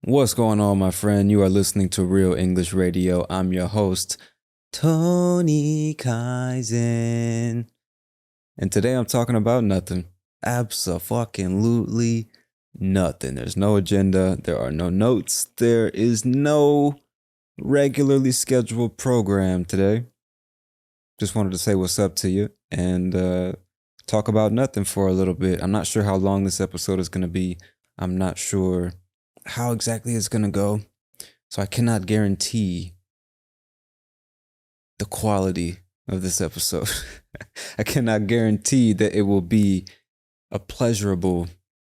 What's going on, my friend? You are listening to Real English Radio. I'm your host, Tony Kaizen. And today I'm talking about nothing. Abso-fucking-lutely nothing. There's no agenda. There are no notes. There is no regularly scheduled program today. Just wanted to say what's up to you and talk about nothing for a little bit. I'm not sure how long this episode is going to be. I'm not sure how exactly it's going to go. So I cannot guarantee the quality of this episode. I cannot guarantee that it will be a pleasurable,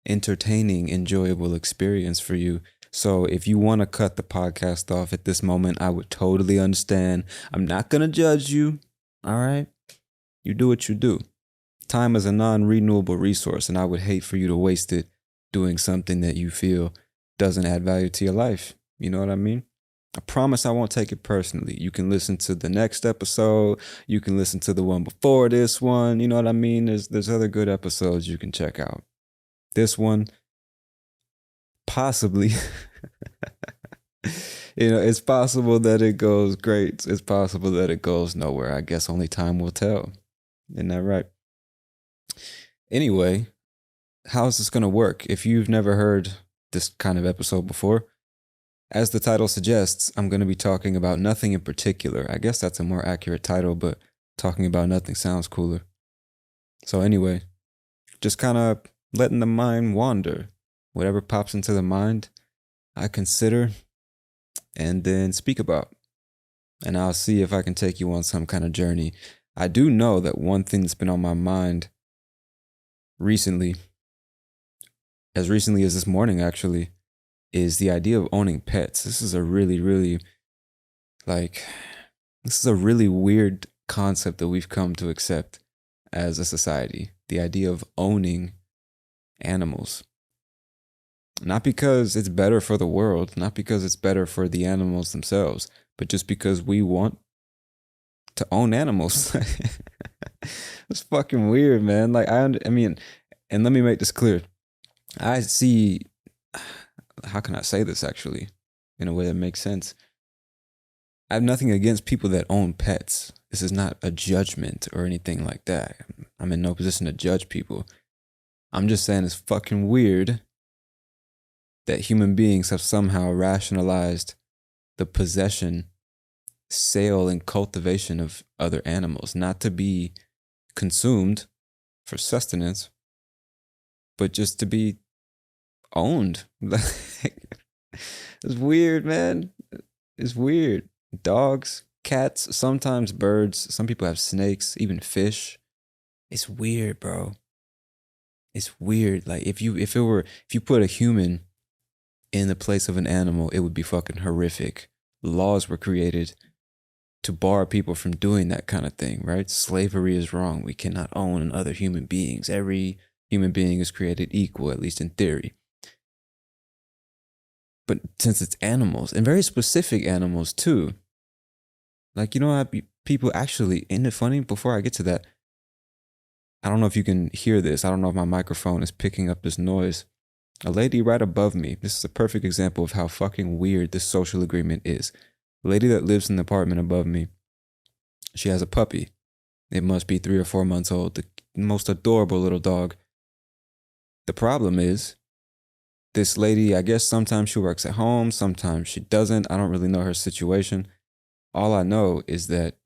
entertaining, enjoyable experience for you. So if you want to cut the podcast off at this moment, I would totally understand. I'm not going to judge you. All right? You do what you do. Time is a non-renewable resource, and I would hate for you to waste it doing something that you feel doesn't add value to your life. You know what I mean? I promise I won't take it personally. You can listen to the next episode. You can listen to the one before this one. You know what I mean? There's other good episodes you can check out. This one, possibly. It's possible that it goes great. It's possible that it goes nowhere. I guess only time will tell. Isn't that right? Anyway, how's this going to work? If you've never heard this kind of episode before, as the title suggests, I'm going to be talking about nothing in particular. I guess that's a more accurate title, but talking about nothing sounds cooler. So anyway, just kind of letting the mind wander. Whatever pops into the mind, I consider and then speak about. And I'll see if I can take you on some kind of journey. I do know that one thing that's been on my mind recently, as recently as this morning actually, is the idea of owning pets. This is a really weird concept that we've come to accept as a society. The idea of owning animals. Not because it's better for the world, not because it's better for the animals themselves, but just because we want to own animals. It's fucking weird, man. Like I mean, and let me make this clear. I see, how can I say this actually in a way that makes sense? I have nothing against people that own pets. This is not a judgment or anything like that. I'm in no position to judge people. I'm just saying it's fucking weird that human beings have somehow rationalized the possession, sale, and cultivation of other animals, not to be consumed for sustenance, but just to be owned. It's weird, man. It's weird. Dogs, cats, sometimes birds. Some people have snakes, even fish. It's weird, bro. It's weird. Like if you put a human in the place of an animal, it would be fucking horrific. Laws were created to bar people from doing that kind of thing, right? Slavery is wrong. We cannot own other human beings. Every human being is created equal, at least in theory. But since it's animals, and very specific animals too, like, people actually, isn't it funny? Before I get to that, I don't know if you can hear this. I don't know if my microphone is picking up this noise. A lady right above me, this is a perfect example of how fucking weird this social agreement is. The lady that lives in the apartment above me, she has a puppy. It must be 3 or 4 months old. The most adorable little dog. The problem is, this lady, I guess sometimes she works at home, sometimes she doesn't. I don't really know her situation. All I know is that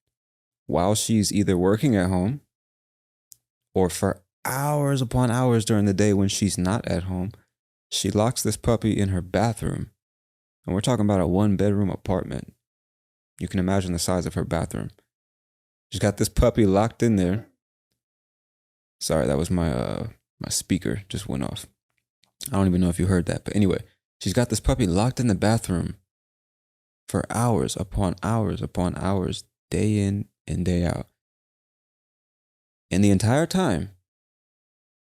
while she's either working at home or for hours upon hours during the day when she's not at home, she locks this puppy in her bathroom. And we're talking about a 1-bedroom apartment. You can imagine the size of her bathroom. She's got this puppy locked in there. Sorry, that was my speaker just went off. I don't even know if you heard that. But anyway, she's got this puppy locked in the bathroom for hours upon hours upon hours, day in and day out. And the entire time,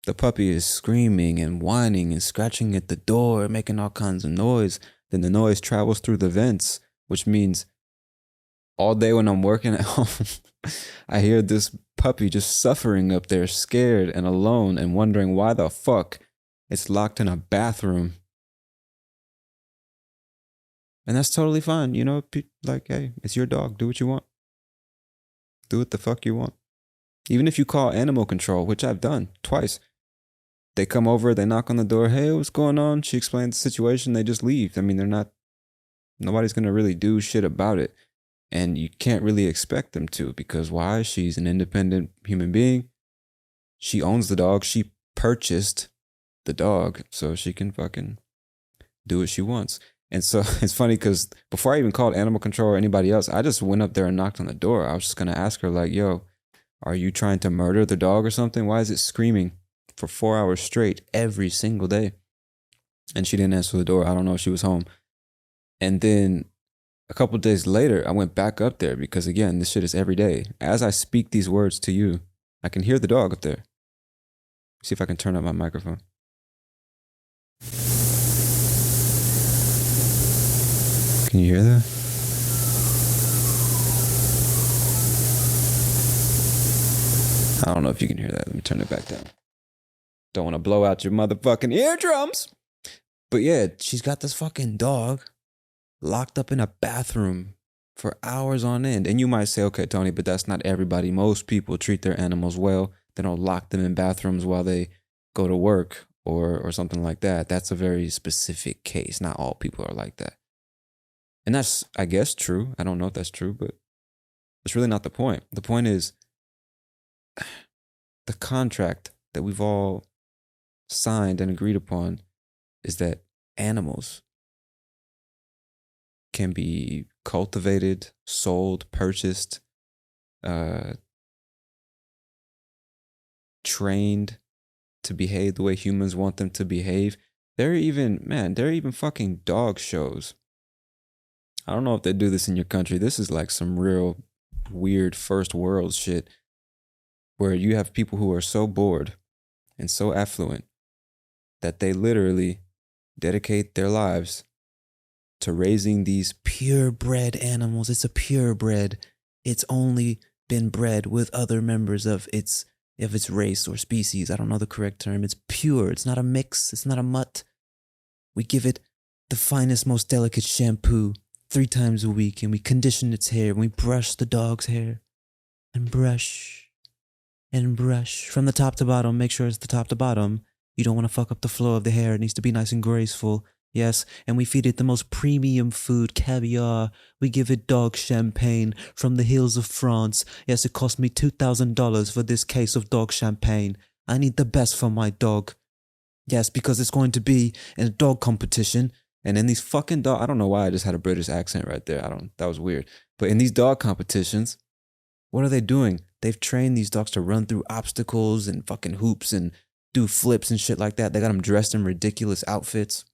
the puppy is screaming and whining and scratching at the door, making all kinds of noise. Then the noise travels through the vents, which means all day when I'm working at home, I hear this puppy just suffering up there, scared and alone and wondering why the fuck it's locked in a bathroom. And that's totally fine. You know, like, hey, it's your dog. Do what you want. Do what the fuck you want. Even if you call animal control, which I've done twice, they come over, they knock on the door. Hey, what's going on? She explains the situation. They just leave. I mean, nobody's going to really do shit about it. And you can't really expect them to, because why? She's an independent human being. She owns the dog. She purchased the dog, so she can fucking do what she wants. And so it's funny because before I even called animal control or anybody else, I just went up there and knocked on the door. I was just going to ask her, like, yo, are you trying to murder the dog or something? Why is it screaming for 4 hours straight every single day? And she didn't answer the door. I don't know if she was home. And then a couple of days later, I went back up there because, again, this shit is every day. As I speak these words to you, I can hear the dog up there. See if I can turn up my microphone. Can you hear that? I don't know if you can hear that. Let me turn it back down. Don't want to blow out your motherfucking eardrums. But yeah, she's got this fucking dog locked up in a bathroom for hours on end. And you might say, okay, Tony, but that's not everybody. Most people treat their animals well. They don't lock them in bathrooms while they go to work or something like that. That's a very specific case. Not all people are like that. And that's, I guess, true. I don't know if that's true, but it's really not the point. The point is the contract that we've all signed and agreed upon is that animals can be cultivated, sold, purchased, trained to behave the way humans want them to behave. There are even fucking dog shows. I don't know if they do this in your country. This is like some real weird first world shit where you have people who are so bored and so affluent that they literally dedicate their lives to raising these purebred animals. It's a purebred. It's only been bred with other members of its race or species. I don't know the correct term. It's pure. It's not a mix. It's not a mutt. We give it the finest, most delicate shampoo 3 times a week, and we condition its hair, and we brush the dog's hair, and brush from the top to bottom. Make sure it's the top to bottom. You don't want to fuck up the flow of the hair. It needs to be nice and graceful. Yes, and we feed it the most premium food, caviar. We give it dog champagne from the hills of France. Yes, it cost me $2,000 for this case of dog champagne. I need the best for my dog. Yes, because it's going to be in a dog competition. And in these fucking dog, I don't know why I just had a British accent right there. That was weird. But in these dog competitions, what are they doing? They've trained these dogs to run through obstacles and fucking hoops and do flips and shit like that. They got them dressed in ridiculous outfits.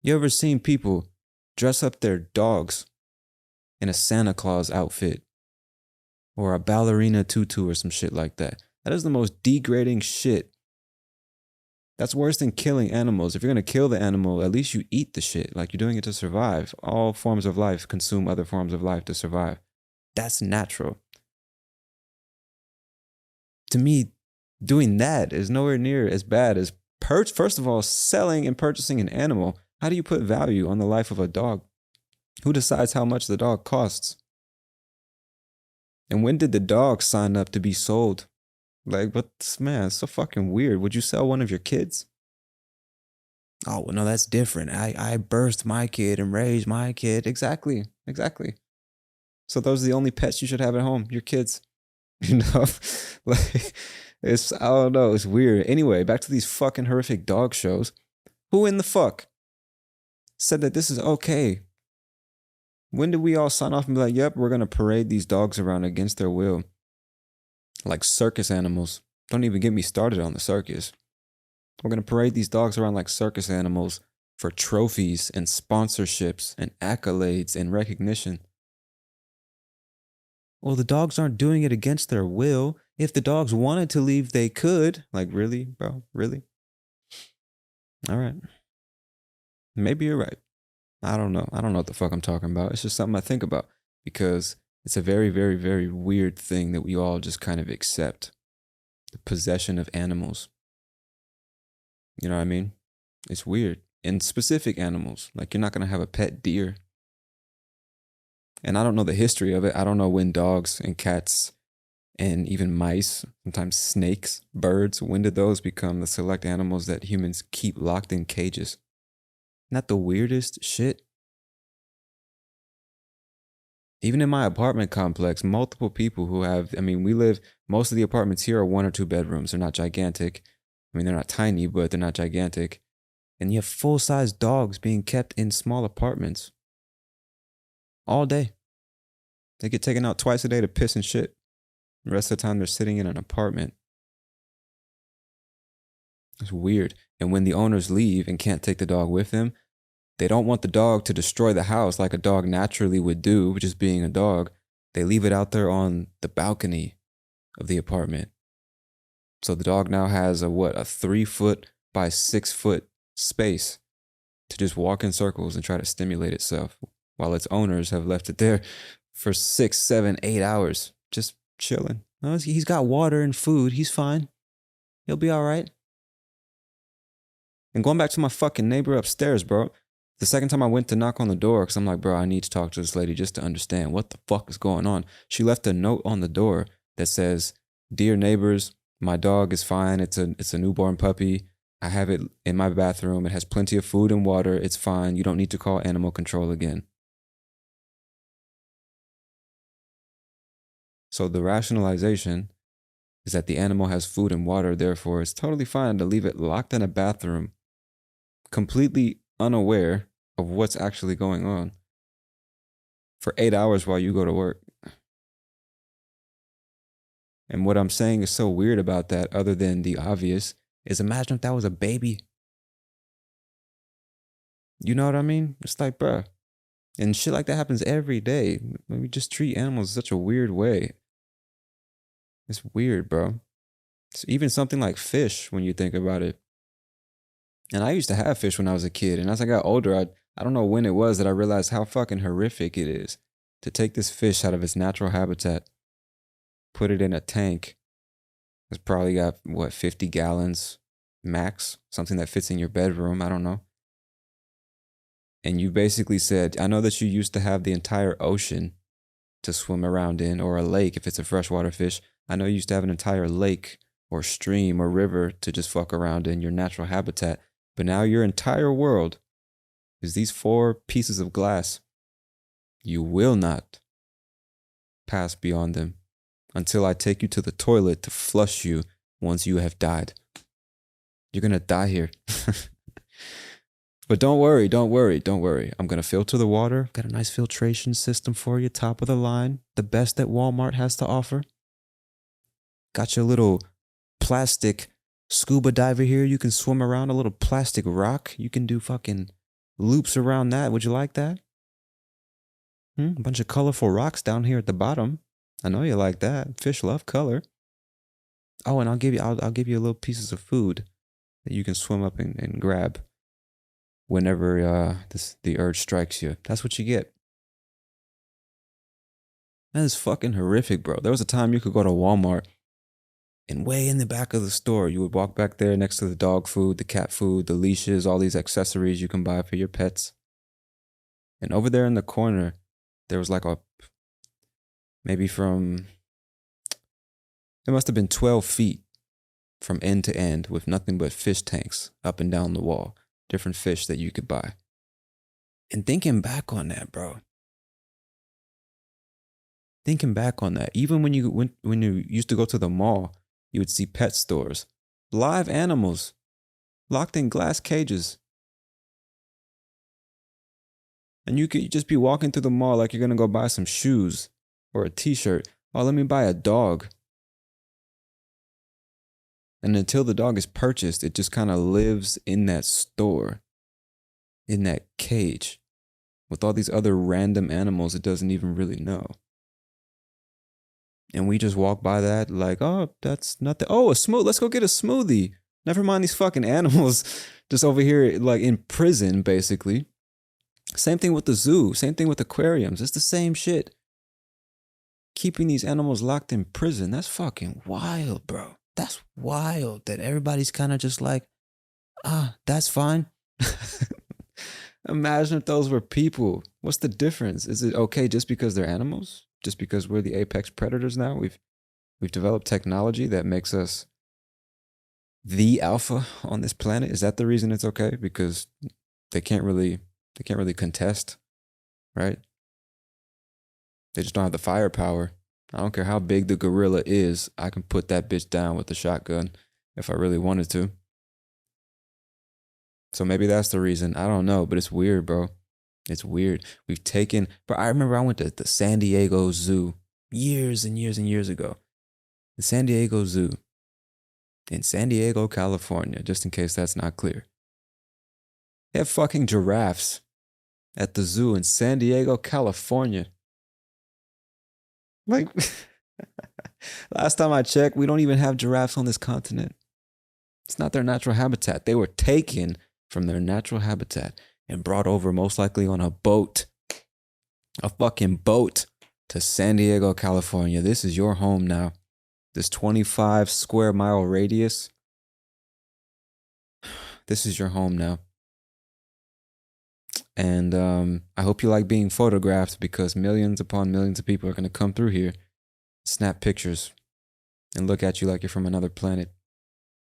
You ever seen people dress up their dogs in a Santa Claus outfit or a ballerina tutu or some shit like that? That is the most degrading shit. That's worse than killing animals. If you're going to kill the animal, at least you eat the shit. Like, you're doing it to survive. All forms of life consume other forms of life to survive. That's natural. To me, doing that is nowhere near as bad as, first of all, selling and purchasing an animal. How do you put value on the life of a dog? Who decides how much the dog costs? And when did the dog sign up to be sold? Like, but man, it's so fucking weird. Would you sell one of your kids? Oh, well, no, that's different. I birthed my kid and raised my kid. Exactly. So those are the only pets you should have at home, your kids. You know? Like, I don't know, it's weird. Anyway, back to these fucking horrific dog shows. Who in the fuck said that this is okay? When did we all sign off and be like, yep, we're going to parade these dogs around against their will? Like circus animals. Don't even get me started on the circus. We're going to parade these dogs around like circus animals for trophies and sponsorships and accolades and recognition. Well, the dogs aren't doing it against their will. If the dogs wanted to leave, they could. Like, really, bro? Really? All right. Maybe you're right. I don't know. I don't know what the fuck I'm talking about. It's just something I think about because it's a very, very, very weird thing that we all just kind of accept. The possession of animals. You know what I mean? It's weird. in specific animals. Like you're not going to have a pet deer. And I don't know the history of it. I don't know when dogs and cats and even mice, sometimes snakes, birds, when did those become the select animals that humans keep locked in cages? Not the weirdest shit? Even in my apartment complex, multiple people who have, I mean, most of the apartments here are 1 or 2 bedrooms. They're not gigantic. I mean, they're not tiny, but they're not gigantic. And you have full-size dogs being kept in small apartments all day. They get taken out twice a day to piss and shit. The rest of the time, they're sitting in an apartment. It's weird. And when the owners leave and can't take the dog with them, they don't want the dog to destroy the house like a dog naturally would do, just being a dog. They leave it out there on the balcony of the apartment. So the dog now has a 3 foot by 6 foot space to just walk in circles and try to stimulate itself, while its owners have left it there for 6, 7, 8 hours, just chilling. No, he's got water and food. He's fine. He'll be all right. And going back to my fucking neighbor upstairs, bro. The second time I went to knock on the door, because I'm like, bro, I need to talk to this lady just to understand what the fuck is going on. She left a note on the door that says, "Dear neighbors, my dog is fine. It's a newborn puppy. I have it in my bathroom. It has plenty of food and water. It's fine. You don't need to call animal control again." So the rationalization is that the animal has food and water, therefore it's totally fine to leave it locked in a bathroom, completely unaware of what's actually going on, for 8 hours while you go to work. And what I'm saying is so weird about that, other than the obvious, is imagine if that was a baby. You know what I mean? It's like, bruh. And shit like that happens every day. We just treat animals in such a weird way. It's weird, bro. It's even something like fish when you think about it. And I used to have fish when I was a kid. And as I got older, I don't know when it was that I realized how fucking horrific it is to take this fish out of its natural habitat, put it in a tank. It's probably got, 50 gallons max? Something that fits in your bedroom. I don't know. And you basically said, I know that you used to have the entire ocean to swim around in, or a lake if it's a freshwater fish. I know you used to have an entire lake or stream or river to just fuck around in your natural habitat. But now your entire world is these 4 pieces of glass. You will not pass beyond them until I take you to the toilet to flush you once you have died. You're going to die here. But don't worry. I'm going to filter the water. Got a nice filtration system for you, top of the line. The best that Walmart has to offer. Got your little plastic scuba diver here. You can swim around a little plastic rock. You can do fucking loops around that. Would you like that? A bunch of colorful rocks down here at the bottom. I know you like that. Fish love color. Oh, and I'll give you little pieces of food that you can swim up and grab whenever the urge strikes you. That's what you get. That is fucking horrific, bro. There was a time you could go to Walmart and way in the back of the store, you would walk back there next to the dog food, the cat food, the leashes, all these accessories you can buy for your pets. And over there in the corner, there was like maybe it must have been 12 feet from end to end with nothing but fish tanks up and down the wall. Different fish that you could buy. And thinking back on that, bro. Even when you used to go to the mall, you would see pet stores, live animals, locked in glass cages. And you could just be walking through the mall like you're going to go buy some shoes or a t-shirt. Oh, let me buy a dog. And until the dog is purchased, it just kind of lives in that store, in that cage, with all these other random animals it doesn't even really know. And we just walk by that like, oh, that's nothing. Oh, a smoothie. Let's go get a smoothie. Never mind these fucking animals just over here like in prison, basically. Same thing with the zoo. Same thing with aquariums. It's the same shit. Keeping these animals locked in prison. That's fucking wild, bro. That's wild that everybody's kind of just like, that's fine. Imagine if those were people. What's the difference? Is it okay just because they're animals? Just because we're the apex predators now? We've developed technology that makes us the alpha on this planet. Is that the reason it's okay? Because they can't really contest, right? They just don't have the firepower. I don't care how big the gorilla is. I can put that bitch down with a shotgun if I really wanted to. So maybe that's the reason. I don't know, but it's weird, bro. It's weird. We've taken, but I remember I went to the San Diego Zoo years and years and years ago. The San Diego Zoo in San Diego, California, just in case that's not clear. They have fucking giraffes at the zoo in San Diego, California. Like, last time I checked, we don't even have giraffes on this continent. It's not their natural habitat. They were taken from their natural habitat and brought over, most likely on a boat, a fucking boat, to San Diego, California. This is your home now. This 25 square mile radius. This is your home now. And I hope you like being photographed, because millions upon millions of people are going to come through here, snap pictures, and look at you like you're from another planet.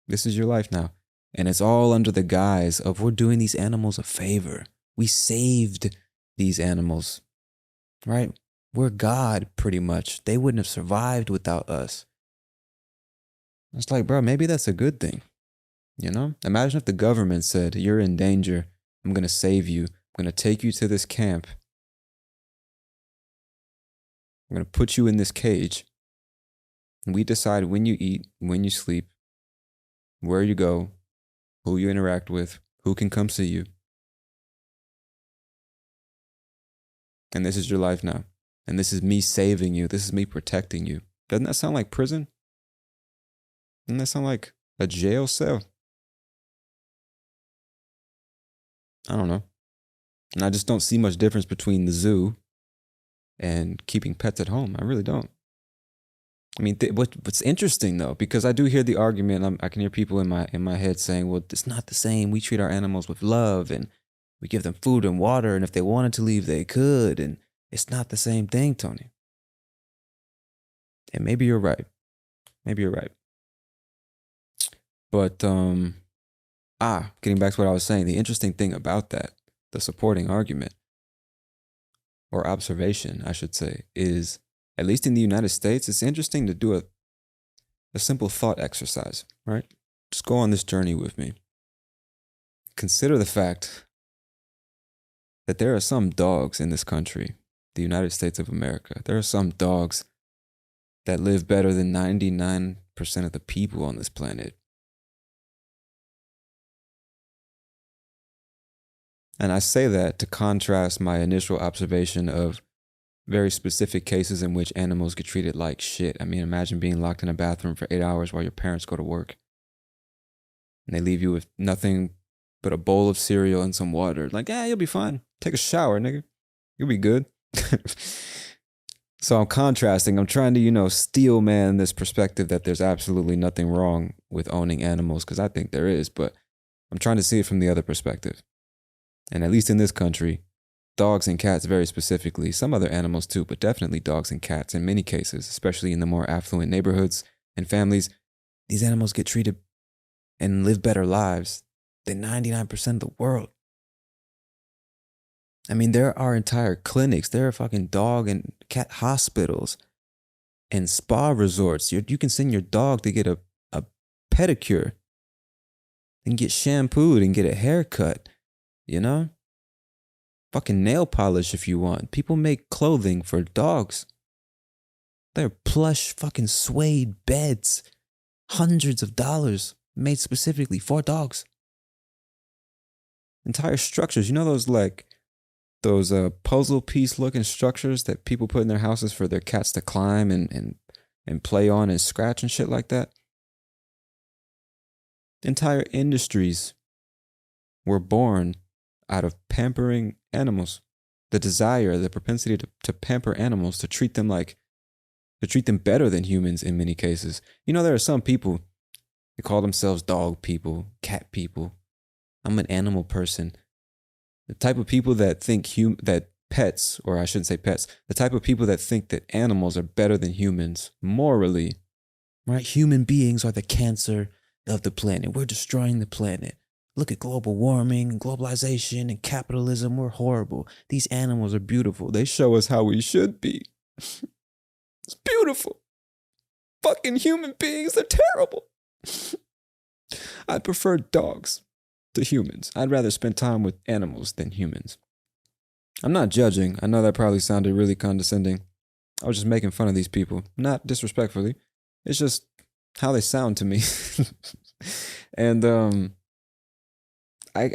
This is your life now. And it's all under the guise of we're doing these animals a favor. We saved these animals, right? We're God, pretty much. They wouldn't have survived without us. It's like, bro, maybe that's a good thing. You know? Imagine if the government said, you're in danger. I'm going to save you. I'm going to take you to this camp. I'm going to put you in this cage. And we decide when you eat, when you sleep, where you go, who you interact with, who can come see you. And this is your life now. And this is me saving you. This is me protecting you. Doesn't that sound like prison? Doesn't that sound like a jail cell? I don't know. And I just don't see much difference between the zoo and keeping pets at home. I really don't. I mean, what's interesting though, because I do hear the argument. I can hear people in my head saying, "Well, it's not the same. We treat our animals with love, and we give them food and water, and if they wanted to leave, they could, and it's not the same thing, Tony." And maybe you're right. Maybe you're right. But getting back to what I was saying, the interesting thing about that, the supporting argument or observation, I should say, is, at least in the United States, it's interesting to do a simple thought exercise, right? Just go on this journey with me. Consider the fact that there are some dogs in this country, the United States of America. There are some dogs that live better than 99% of the people on this planet. And I say that to contrast my initial observation of very specific cases in which animals get treated like shit. I mean, imagine being locked in a bathroom for 8 hours while your parents go to work. And they leave you with nothing but a bowl of cereal and some water. Like, you'll be fine. Take a shower, nigga. You'll be good. So I'm contrasting. I'm trying to, steel man this perspective that there's absolutely nothing wrong with owning animals, because I think there is, but I'm trying to see it from the other perspective. And at least in this country, dogs and cats very specifically, some other animals too, but definitely dogs and cats in many cases, especially in the more affluent neighborhoods and families, these animals get treated and live better lives than 99% of the world. I mean, there are entire clinics, there are fucking dog and cat hospitals and spa resorts. You can send your dog to get a pedicure and get shampooed and get a haircut, Fucking nail polish if you want. People make clothing for dogs. They're plush fucking suede beds. Hundreds of dollars made specifically for dogs. Entire structures. Those puzzle piece looking structures that people put in their houses for their cats to climb and play on and scratch and shit like that. Entire industries were born out of pampering animals. The desire, the propensity to pamper animals, to treat them better than humans in many cases. There are some people, they call themselves dog people, cat people. I'm an animal person. The type of people that think that pets, or I shouldn't say pets, the type of people that think that animals are better than humans morally, right? Human beings are the cancer of the planet. We're destroying the planet. Look at global warming and globalization and capitalism. We're horrible. These animals are beautiful. They show us how we should be. It's beautiful. Fucking human beings are terrible. I prefer dogs to humans. I'd rather spend time with animals than humans. I'm not judging. I know that probably sounded really condescending. I was just making fun of these people. Not disrespectfully. It's just how they sound to me. And I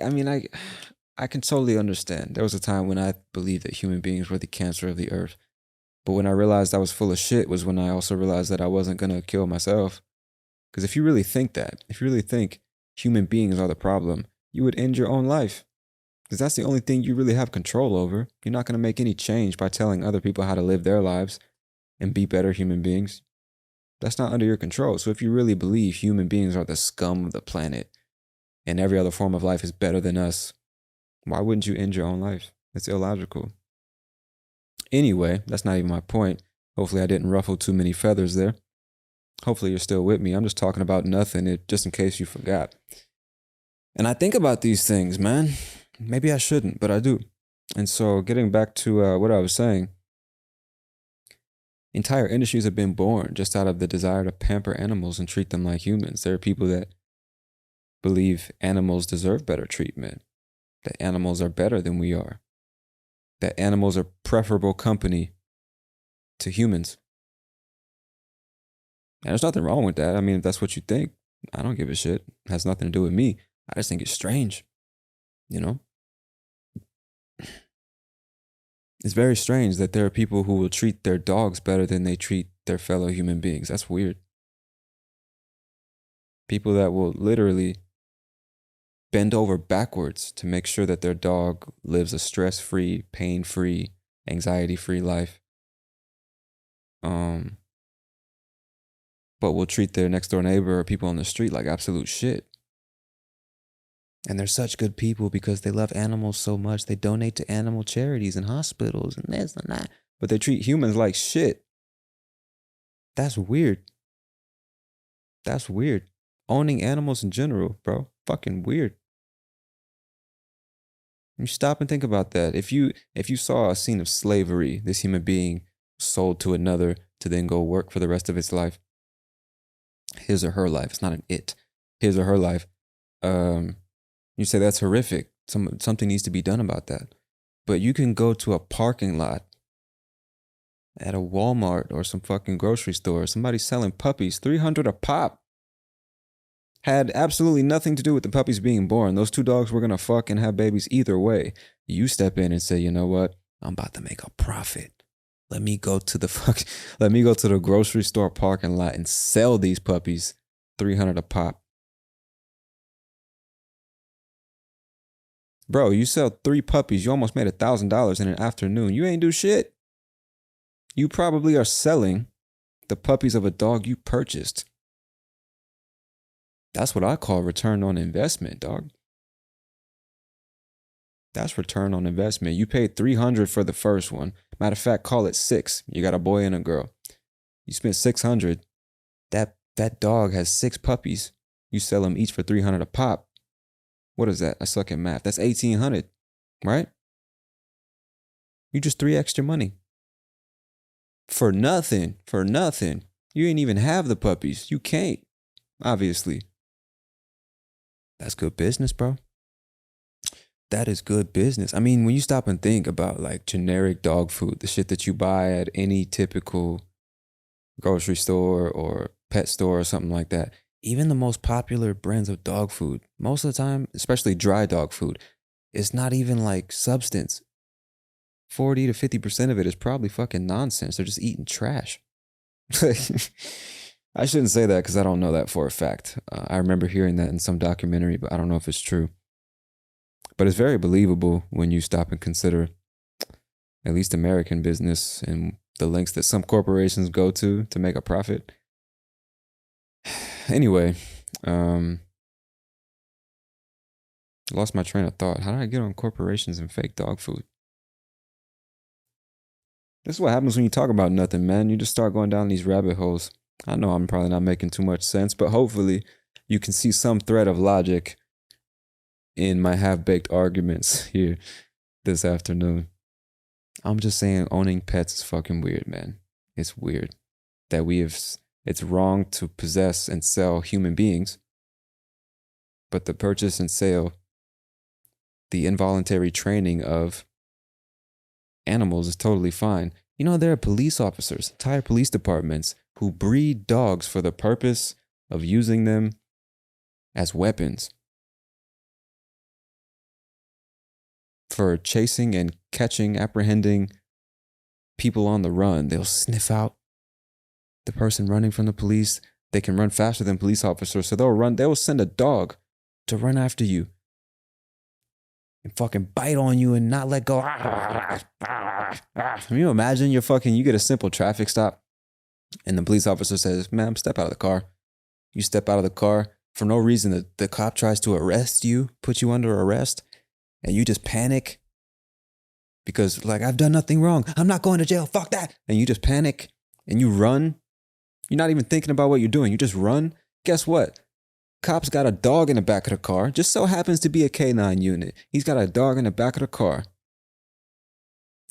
can totally understand. There was a time when I believed that human beings were the cancer of the earth. But when I realized I was full of shit was when I also realized that I wasn't going to kill myself. Because if you really think that, if you really think human beings are the problem, you would end your own life. Because that's the only thing you really have control over. You're not going to make any change by telling other people how to live their lives and be better human beings. That's not under your control. So if you really believe human beings are the scum of the planet and every other form of life is better than us, why wouldn't you end your own life? It's illogical. Anyway, that's not even my point. Hopefully I didn't ruffle too many feathers there. Hopefully you're still with me. I'm just talking about nothing, just in case you forgot. And I think about these things, man. Maybe I shouldn't, but I do. And so getting back to what I was saying, entire industries have been born just out of the desire to pamper animals and treat them like humans. There are people that believe animals deserve better treatment, that animals are better than we are, that animals are preferable company to humans. And there's nothing wrong with that. I mean, if that's what you think, I don't give a shit. It has nothing to do with me. I just think it's strange, you know? It's very strange that there are people who will treat their dogs better than they treat their fellow human beings. That's weird. People that will literally bend over backwards to make sure that their dog lives a stress-free, pain-free, anxiety-free life. But will treat their next door neighbor or people on the street like absolute shit. And they're such good people because they love animals so much. They donate to animal charities and hospitals and this and that. But they treat humans like shit. That's weird. That's weird. Owning animals in general, bro. Fucking weird. You stop and think about that. If you saw a scene of slavery, this human being sold to another to then go work for the rest of its life, his or her life, it's not an it, his or her life, you say that's horrific. Something needs to be done about that. But you can go to a parking lot at a Walmart or some fucking grocery store, somebody selling puppies, $300 a pop. Had absolutely nothing to do with the puppies being born. Those two dogs were gonna fuck and have babies either way. You step in and say, you know what? I'm about to make a profit. Let me go to the grocery store parking lot and sell these puppies $300 a pop. Bro, you sell 3 puppies, you almost made $1,000 in an afternoon. You ain't do shit. You probably are selling the puppies of a dog you purchased. That's what I call return on investment, dog. That's return on investment. You paid $300 for the first one. Matter of fact, call it 6. You got a boy and a girl. You spent $600. That dog has 6 puppies. You sell them each for $300 a pop. What is that? I suck at math. That's $1,800, right? You just 3x'd your money. For nothing. For nothing. You ain't even have the puppies. You can't. Obviously. That's good business, bro. That is good business. I mean, when you stop and think about like generic dog food, the shit that you buy at any typical grocery store or pet store or something like that, even the most popular brands of dog food, most of the time, especially dry dog food, it's not even like substance. 40 to 50% of it is probably fucking nonsense. They're just eating trash. I shouldn't say that because I don't know that for a fact. I remember hearing that in some documentary, but I don't know if it's true. But it's very believable when you stop and consider at least American business and the lengths that some corporations go to make a profit. Anyway, Lost my train of thought. How did I get on corporations and fake dog food? This is what happens when you talk about nothing, man. You just start going down these rabbit holes. I know I'm probably not making too much sense, but hopefully you can see some thread of logic in my half-baked arguments here this afternoon. I'm just saying owning pets is fucking weird, man. It's weird that it's wrong to possess and sell human beings, but the purchase and sale, the involuntary training of animals is totally fine. You know, there are police officers, entire police departments who breed dogs for the purpose of using them as weapons for chasing and catching, apprehending people on the run. They'll sniff out the person running from the police. They can run faster than police officers, so they'll send a dog to run after you and fucking bite on you and not let go. Can you imagine you get a simple traffic stop and the police officer says, "Ma'am, step out of the car." You step out of the car for no reason. The cop tries to arrest you, put you under arrest, and you just panic because, like, I've done nothing wrong. I'm not going to jail. Fuck that. And you just panic and you run. You're not even thinking about what you're doing. You just run. Guess what? Cop's got a dog in the back of the car. Just so happens to be a K9 unit. He's got a dog in the back of the car.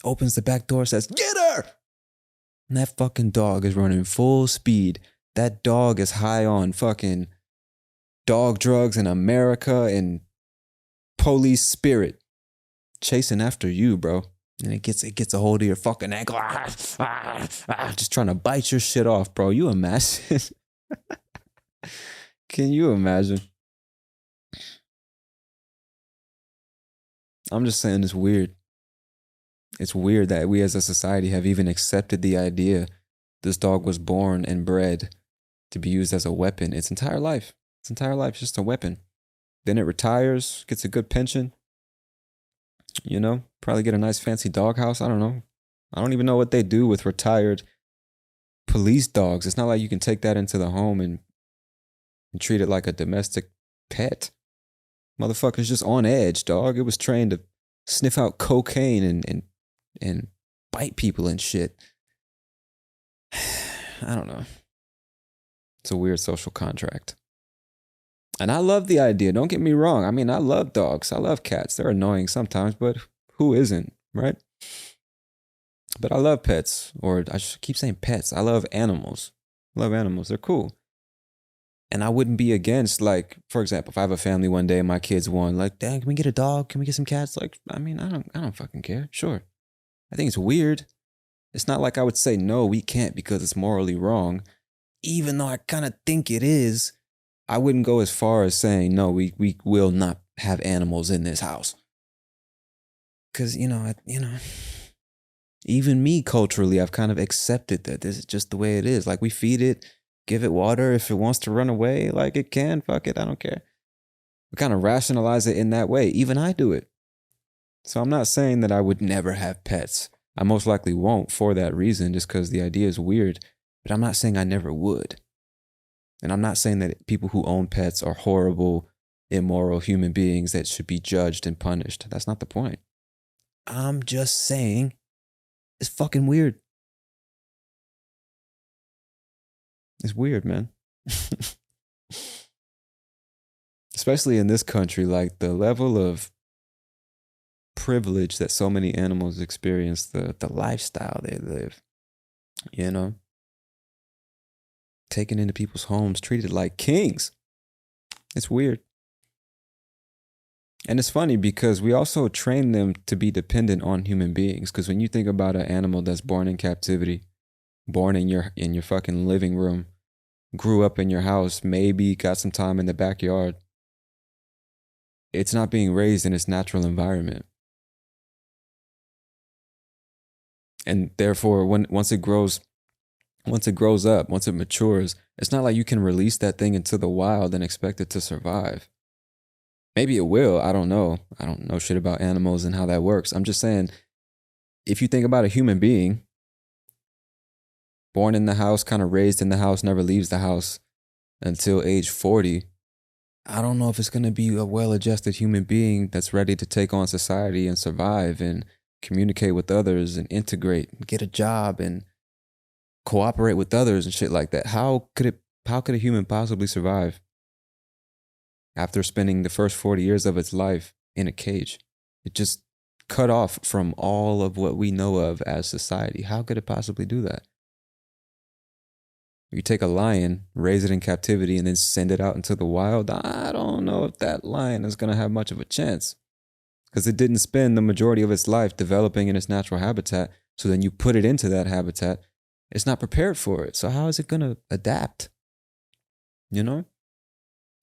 Opens the back door, says, "Get her!" And that fucking dog is running full speed. That dog is high on fucking dog drugs in America and police spirit. Chasing after you, bro. And it gets a hold of your fucking ankle. Just trying to bite your shit off, bro. You imagine? Can you imagine? I'm just saying it's weird. It's weird that we as a society have even accepted the idea this dog was born and bred to be used as a weapon its entire life. Its entire life is just a weapon. Then it retires, gets a good pension. You know, probably get a nice fancy doghouse. I don't know. I don't even know what they do with retired police dogs. It's not like you can take that into the home and treat it like a domestic pet. Motherfucker's just on edge, dog. It was trained to sniff out cocaine and bite people and shit. I don't know. It's a weird social contract. And I love the idea. Don't get me wrong. I mean, I love dogs. I love cats. They're annoying sometimes, but who isn't, right? But I love pets, or I should keep saying pets. I love animals. I love animals. They're cool. And I wouldn't be against, like, for example, if I have a family one day and my kids want, like, "Dad, can we get a dog? Can we get some cats?" Like, I mean, I don't fucking care. Sure. I think it's weird. It's not like I would say, no, we can't because it's morally wrong. Even though I kind of think it is, I wouldn't go as far as saying, no, we will not have animals in this house. Because, even me culturally, I've kind of accepted that this is just the way it is. Like, we feed it, give it water. If it wants to run away, like, it can, fuck it, I don't care. We kind of rationalize it in that way. Even I do it. So I'm not saying that I would never have pets. I most likely won't for that reason, just because the idea is weird. But I'm not saying I never would. And I'm not saying that people who own pets are horrible, immoral human beings that should be judged and punished. That's not the point. I'm just saying it's fucking weird. It's weird, man. Especially in this country, like the level of privilege that so many animals experience, the lifestyle they live, taken into people's homes, treated like kings. It's weird. And it's funny because we also train them to be dependent on human beings. Because when you think about an animal that's born in captivity, born in your fucking living room, grew up in your house, maybe got some time in the backyard, it's not being raised in its natural environment. And therefore, once it grows up, once it matures, it's not like you can release that thing into the wild and expect it to survive. Maybe it will. I don't know. I don't know shit about animals and how that works. I'm just saying, if you think about a human being, born in the house, kind of raised in the house, never leaves the house until age 40, I don't know if it's going to be a well-adjusted human being that's ready to take on society and survive and communicate with others and integrate and get a job and cooperate with others and shit like that. How could a human possibly survive after spending the first 40 years of its life in a cage? It just cut off from all of what we know of as society. How could it possibly do that? You take a lion, raise it in captivity, and then send it out into the wild. I don't know if that lion is going to have much of a chance because it didn't spend the majority of its life developing in its natural habitat. So then you put it into that habitat, it's not prepared for it. So how is it going to adapt? You know?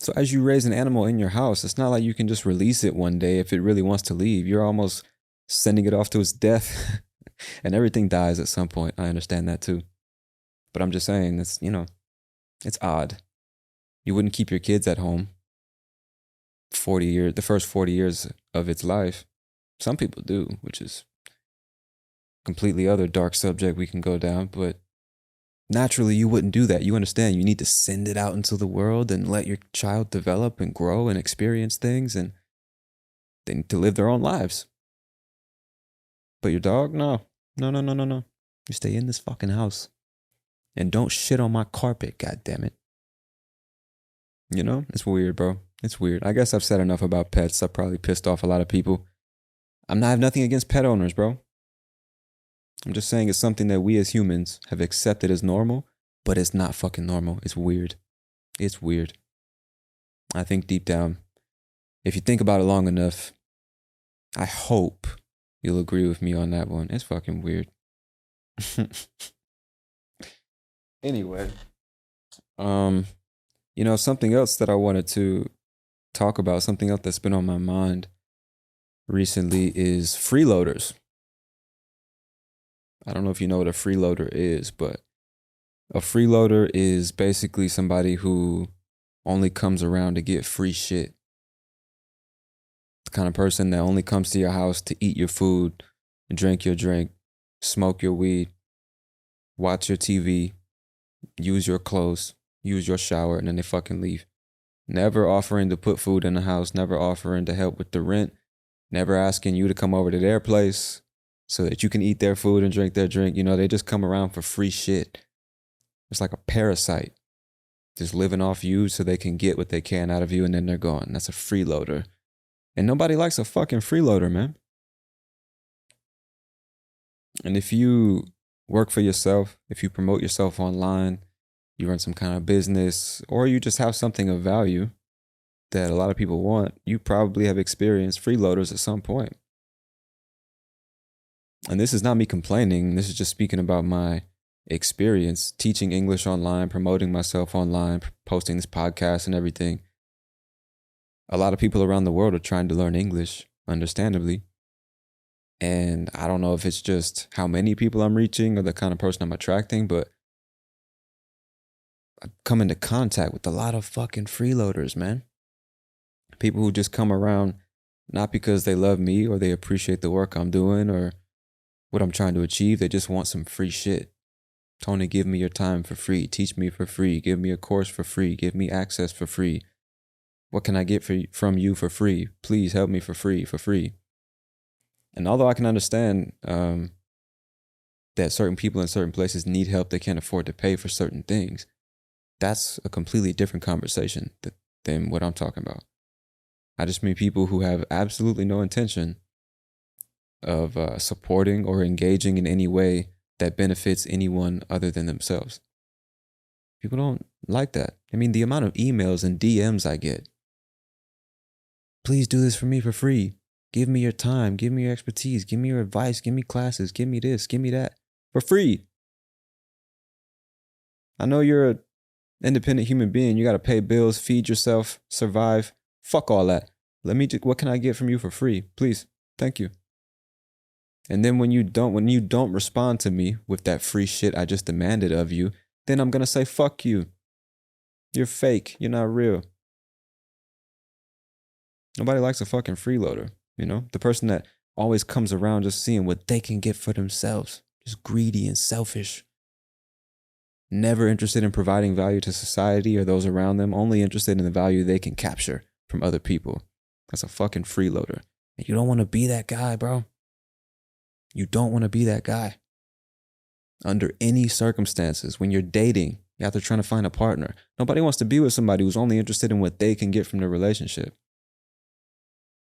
So as you raise an animal in your house, it's not like you can just release it one day if it really wants to leave. You're almost sending it off to its death and everything dies at some point. I understand that too. But I'm just saying, it's odd. You wouldn't keep your kids at home 40 years, the first 40 years of its life. Some people do, which is completely other dark subject we can go down. But naturally, you wouldn't do that. You understand, you need to send it out into the world and let your child develop and grow and experience things, and they need to live their own lives. But your dog, no. You stay in this fucking house. And don't shit on my carpet, goddammit. It's weird, bro. It's weird. I guess I've said enough about pets. I probably pissed off a lot of people. I have nothing against pet owners, bro. I'm just saying it's something that we as humans have accepted as normal, but it's not fucking normal. It's weird. It's weird. I think deep down, if you think about it long enough, I hope you'll agree with me on that one. It's fucking weird. Anyway, something else that I wanted to talk about, something else that's been on my mind recently is freeloaders. I don't know if you know what a freeloader is, but a freeloader is basically somebody who only comes around to get free shit. The kind of person that only comes to your house to eat your food, drink your drink, smoke your weed, watch your TV, use your clothes, use your shower, and then they fucking leave. Never offering to put food in the house, never offering to help with the rent, never asking you to come over to their place so that you can eat their food and drink their drink. They just come around for free shit. It's like a parasite, just living off you so they can get what they can out of you, and then they're gone. That's a freeloader. And nobody likes a fucking freeloader, man. And if you work for yourself, if you promote yourself online, you run some kind of business, or you just have something of value that a lot of people want, you probably have experienced freeloaders at some point. And this is not me complaining. This is just speaking about my experience teaching English online, promoting myself online, posting this podcast and everything. A lot of people around the world are trying to learn English, understandably. And I don't know if it's just how many people I'm reaching or the kind of person I'm attracting, but I come into contact with a lot of fucking freeloaders, man. People who just come around not because they love me or they appreciate the work I'm doing or what I'm trying to achieve. They just want some free shit. Tony, give me your time for free. Teach me for free. Give me a course for free. Give me access for free. What can I get from you for free? Please help me for free. And although I can understand that certain people in certain places need help, they can't afford to pay for certain things. That's a completely different conversation than what I'm talking about. I just mean people who have absolutely no intention of supporting or engaging in any way that benefits anyone other than themselves. People don't like that. I mean, the amount of emails and DMs I get. Please do this for me for free. Give me your time. Give me your expertise. Give me your advice. Give me classes. Give me this. Give me that. For free. I know you're an independent human being. You got to pay bills, feed yourself, survive. Fuck all that. What can I get from you for free? Please. Thank you. And then when you don't respond to me with that free shit I just demanded of you, then I'm going to say, fuck you. You're fake. You're not real. Nobody likes a fucking freeloader, The person that always comes around just seeing what they can get for themselves. Just greedy and selfish. Never interested in providing value to society or those around them, only interested in the value they can capture from other people. That's a fucking freeloader. And you don't want to be that guy, bro. You don't want to be that guy. Under any circumstances, when you're dating, you're out there trying to find a partner. Nobody wants to be with somebody who's only interested in what they can get from the relationship.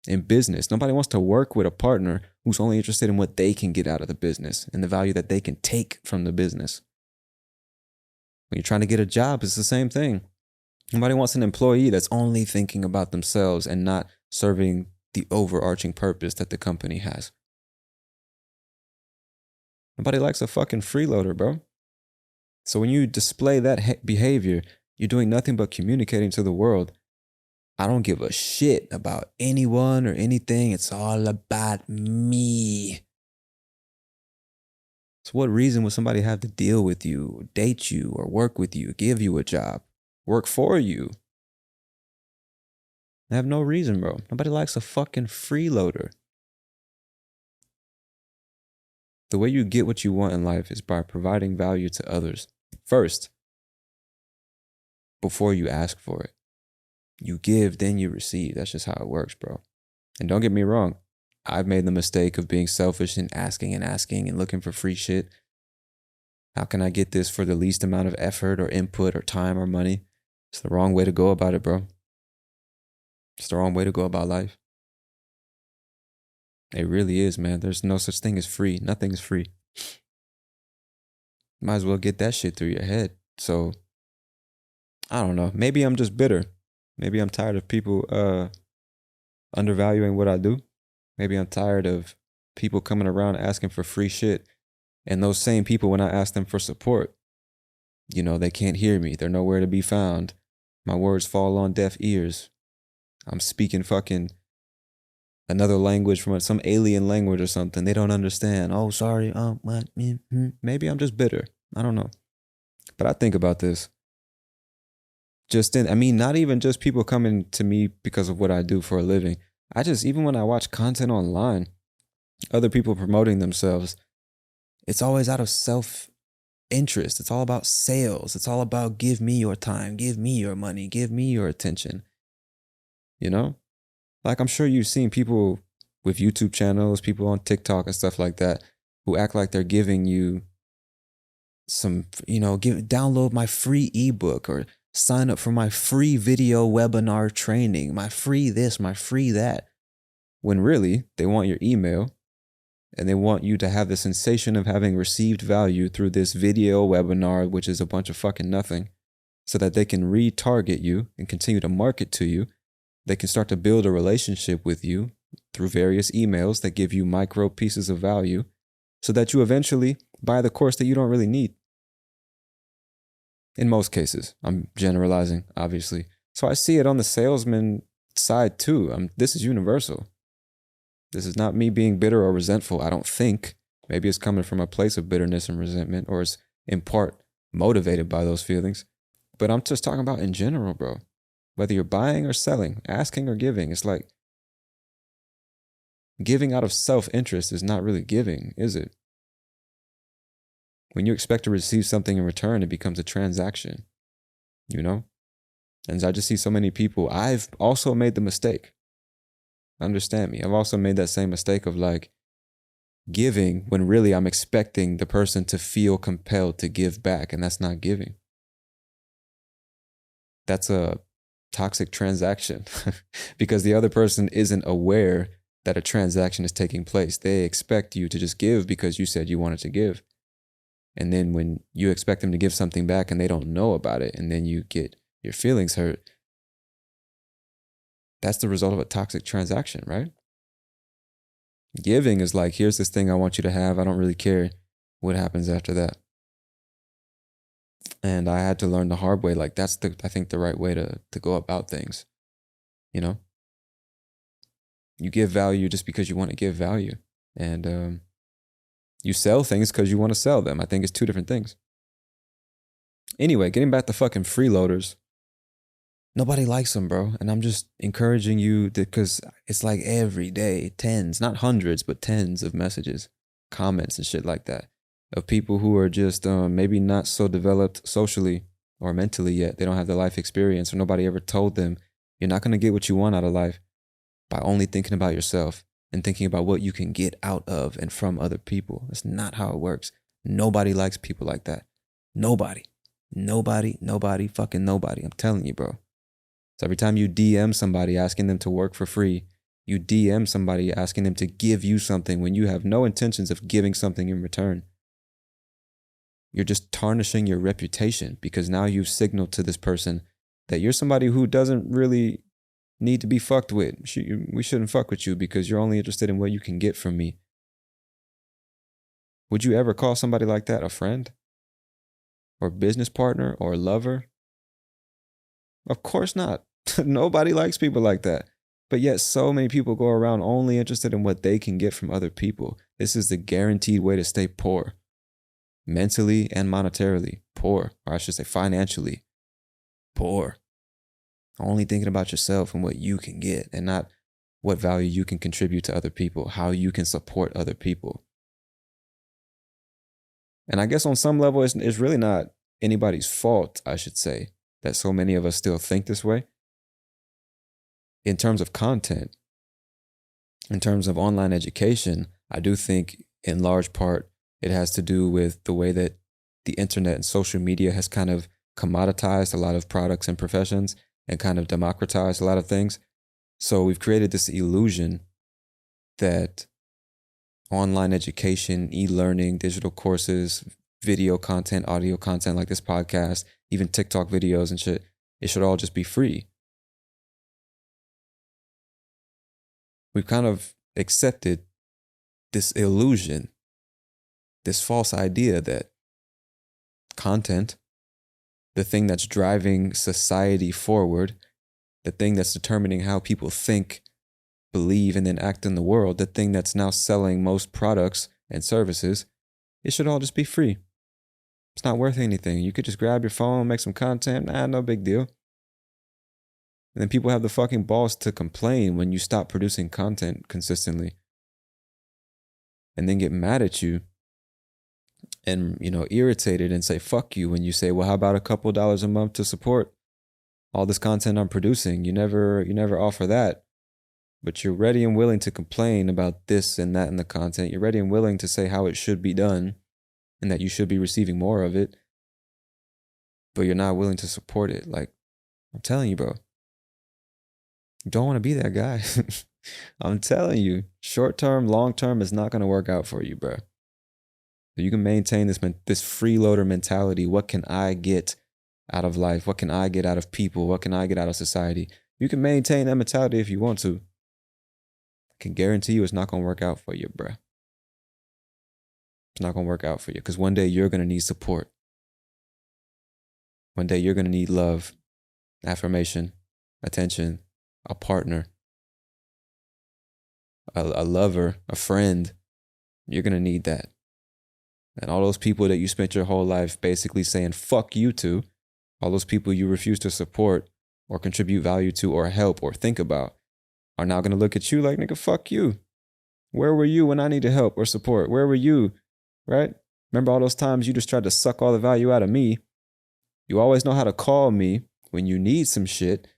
In business, nobody wants to work with a partner who's only interested in what they can get out of the business and the value that they can take from the business. When you're trying to get a job, it's the same thing. Nobody wants an employee that's only thinking about themselves and not serving the overarching purpose that the company has. Nobody likes a fucking freeloader, bro. So when you display that behavior, you're doing nothing but communicating to the world, I don't give a shit about anyone or anything. It's all about me. So what reason would somebody have to deal with you, or date you, or work with you, give you a job, work for you? I have no reason, bro. Nobody likes a fucking freeloader. The way you get what you want in life is by providing value to others first, before you ask for it. You give, then you receive. That's just how it works, bro. And don't get me wrong. I've made the mistake of being selfish and asking and looking for free shit. How can I get this for the least amount of effort or input or time or money? It's the wrong way to go about it, bro. It's the wrong way to go about life. It really is, man. There's no such thing as free. Nothing is free. Might as well get that shit through your head. So, I don't know. Maybe I'm just bitter. Maybe I'm tired of people undervaluing what I do. Maybe I'm tired of people coming around asking for free shit. And those same people, when I ask them for support, you know, they can't hear me. They're nowhere to be found. My words fall on deaf ears. I'm speaking fucking another language from some alien language or something. They don't understand. Oh, sorry. Oh, what? Maybe I'm just bitter. I don't know. But I think about this. Not even just people coming to me because of what I do for a living. Even when I watch content online, other people promoting themselves, it's always out of self-interest. It's all about sales. It's all about give me your time, give me your money, give me your attention. You know? Like, I'm sure you've seen people with YouTube channels, people on TikTok and stuff like that, who act like they're giving you some, download my free ebook or sign up for my free video webinar training, my free this, my free that. When really, they want your email and they want you to have the sensation of having received value through this video webinar, which is a bunch of fucking nothing, so that they can retarget you and continue to market to you. They can start to build a relationship with you through various emails that give you micro pieces of value so that you eventually buy the course that you don't really need. In most cases, I'm generalizing, obviously. So I see it on the salesman side too. This is universal. This is not me being bitter or resentful, I don't think. Maybe it's coming from a place of bitterness and resentment, or it's in part motivated by those feelings. But I'm just talking about in general, bro. Whether you're buying or selling, asking or giving, it's like giving out of self-interest is not really giving, is it? When you expect to receive something in return, it becomes a transaction, you know? And I just see so many people. I've also made the mistake. Understand me. I've also made that same mistake of like giving when really I'm expecting the person to feel compelled to give back, and that's not giving. That's a toxic transaction because the other person isn't aware that a transaction is taking place. They expect you to just give because you said you wanted to give. And then when you expect them to give something back and they don't know about it, and then you get your feelings hurt, that's the result of a toxic transaction, right? Giving is like, here's this thing I want you to have. I don't really care what happens after that. And I had to learn the hard way. Like, that's I think the right way to go about things. You know? You give value just because you want to give value. And you sell things because you want to sell them. I think it's two different things. Anyway, getting back to fucking freeloaders. Nobody likes them, bro. And I'm just encouraging you because it's like every day, tens, not hundreds, but tens of messages, comments and shit like that. of people who are just maybe not so developed socially or mentally yet. They don't have the life experience, or nobody ever told them you're not going to get what you want out of life by only thinking about yourself and thinking about what you can get out of and from other people. That's not how it works. Nobody likes people like that. Nobody. Nobody, fucking nobody. I'm telling you, bro. So every time you DM somebody asking them to work for free, you DM somebody asking them to give you something when you have no intentions of giving something in return, you're just tarnishing your reputation, because now you've signaled to this person that you're somebody who doesn't really need to be fucked with. We shouldn't fuck with you because you're only interested in what you can get from me. Would you ever call somebody like that a friend? Or business partner? Or lover? Of course not. Nobody likes people like that. But yet so many people go around only interested in what they can get from other people. This is the guaranteed way to stay poor. Mentally and monetarily poor. Or I should say financially poor. Only thinking about yourself and what you can get, and not what value you can contribute to other people, how you can support other people. And I guess on some level, it's really not anybody's fault, I should say, that so many of us still think this way. In terms of content, in terms of online education, I do think in large part it has to do with the way that the internet and social media has kind of commoditized a lot of products and professions and kind of democratized a lot of things. So we've created this illusion that online education, e-learning, digital courses, video content, audio content like this podcast, even TikTok videos and shit, it should all just be free. We've kind of accepted this illusion, this false idea that content, the thing that's driving society forward, the thing that's determining how people think, believe, and then act in the world, the thing that's now selling most products and services, it should all just be free. It's not worth anything. You could just grab your phone, make some content, no big deal. And then people have the fucking balls to complain when you stop producing content consistently. And then get mad at you and, irritated and say, fuck you, when you say, well, how about a couple dollars a month to support all this content I'm producing? You never offer that. But you're ready and willing to complain about this and that in the content. You're ready and willing to say how it should be done and that you should be receiving more of it. But you're not willing to support it. Like, I'm telling you, bro. You don't want to be that guy. I'm telling you, short term, long term is not going to work out for you, bro. You can maintain this freeloader mentality. What can I get out of life? What can I get out of people? What can I get out of society? You can maintain that mentality if you want to. I can guarantee you it's not going to work out for you, bro. It's not going to work out for you, because one day you're going to need support. One day you're going to need love, affirmation, attention, a partner, a lover, a friend. You're going to need that. And all those people that you spent your whole life basically saying fuck you to, all those people you refuse to support or contribute value to or help or think about, are now going to look at you like, nigga, fuck you. Where were you when I needed help or support? Where were you? Right? Remember all those times you just tried to suck all the value out of me? You always know how to call me when you need some shit,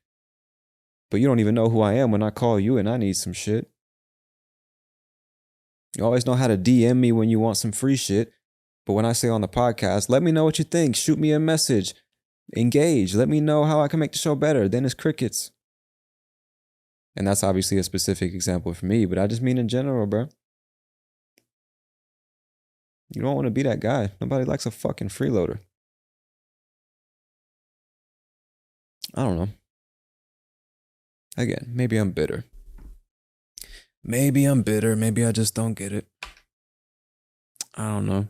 but you don't even know who I am when I call you and I need some shit. You always know how to DM me when you want some free shit, but when I say on the podcast, let me know what you think, shoot me a message, engage, let me know how I can make the show better, then it's crickets. And that's obviously a specific example for me, but I just mean in general, bro. You don't want to be that guy. Nobody likes a fucking freeloader. I don't know. Again, maybe I'm bitter. Maybe I just don't get it. I don't know.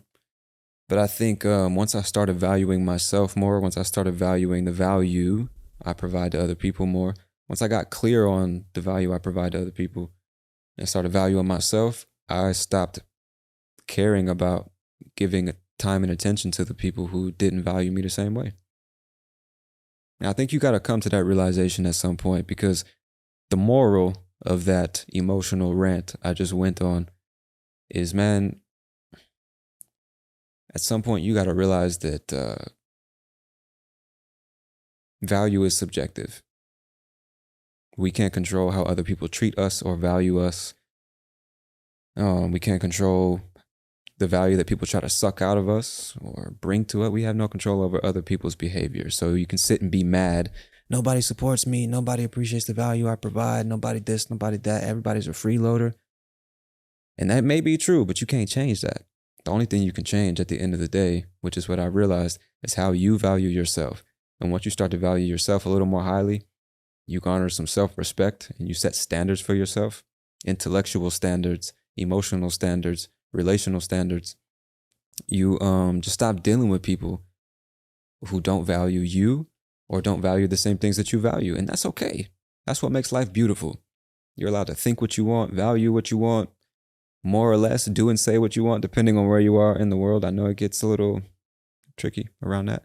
But I think once I started valuing myself more, once I started valuing the value I provide to other people more, once I got clear on the value I provide to other people and started valuing myself, I stopped caring about giving time and attention to the people who didn't value me the same way. And I think you got to come to that realization at some point, because the moral of that emotional rant I just went on is, man, At some point, you got to realize that value is subjective. We can't control how other people treat us or value us. We can't control the value that people try to suck out of us or bring to it. We have no control over other people's behavior. So you can sit and be mad. Nobody supports me. Nobody appreciates the value I provide. Nobody this, nobody that. Everybody's a freeloader. And that may be true, but you can't change that. The only thing you can change at the end of the day, which is what I realized, is how you value yourself. And once you start to value yourself a little more highly, you garner some self-respect and you set standards for yourself, intellectual standards, emotional standards, relational standards. You just stop dealing with people who don't value you or don't value the same things that you value. And that's okay. That's what makes life beautiful. You're allowed to think what you want, value what you want, more or less do and say what you want, depending on where you are in the world. I know it gets a little tricky around that,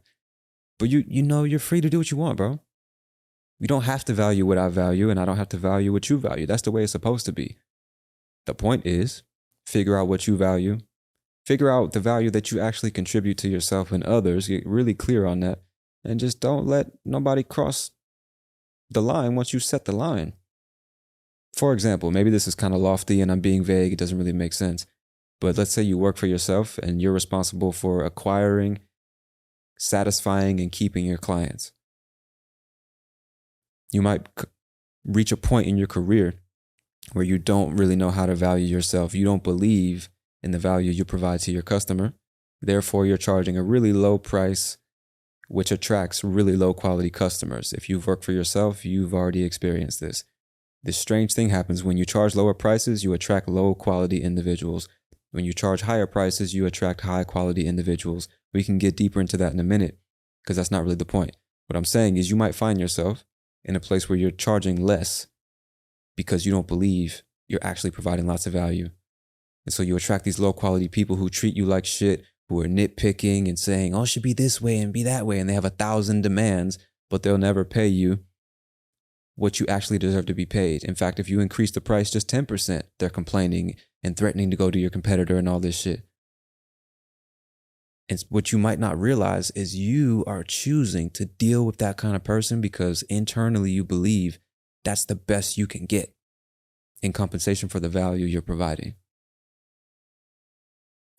but you know, you're free to do what you want, bro. You don't have to value what I value, and I don't have to value what you value. That's the way it's supposed to be. The point is, figure out what you value, figure out the value that you actually contribute to yourself and others, get really clear on that, and just don't let nobody cross the line once you set the line. For example, maybe this is kind of lofty and I'm being vague, it doesn't really make sense, but let's say you work for yourself and you're responsible for acquiring, satisfying, and keeping your clients. You might reach a point in your career where you don't really know how to value yourself. You don't believe in the value you provide to your customer. Therefore, you're charging a really low price, which attracts really low quality customers. If you've worked for yourself, you've already experienced this. This strange thing happens when you charge lower prices, you attract low quality individuals. When you charge higher prices, you attract high quality individuals. We can get deeper into that in a minute because that's not really the point. What I'm saying is you might find yourself in a place where you're charging less because you don't believe you're actually providing lots of value. And so you attract these low quality people who treat you like shit, who are nitpicking and saying, oh, it should be this way and be that way. And they have 1,000 demands, but they'll never pay you what you actually deserve to be paid. In fact, if you increase the price just 10%, they're complaining and threatening to go to your competitor and all this shit. And what you might not realize is you are choosing to deal with that kind of person because internally you believe that's the best you can get in compensation for the value you're providing.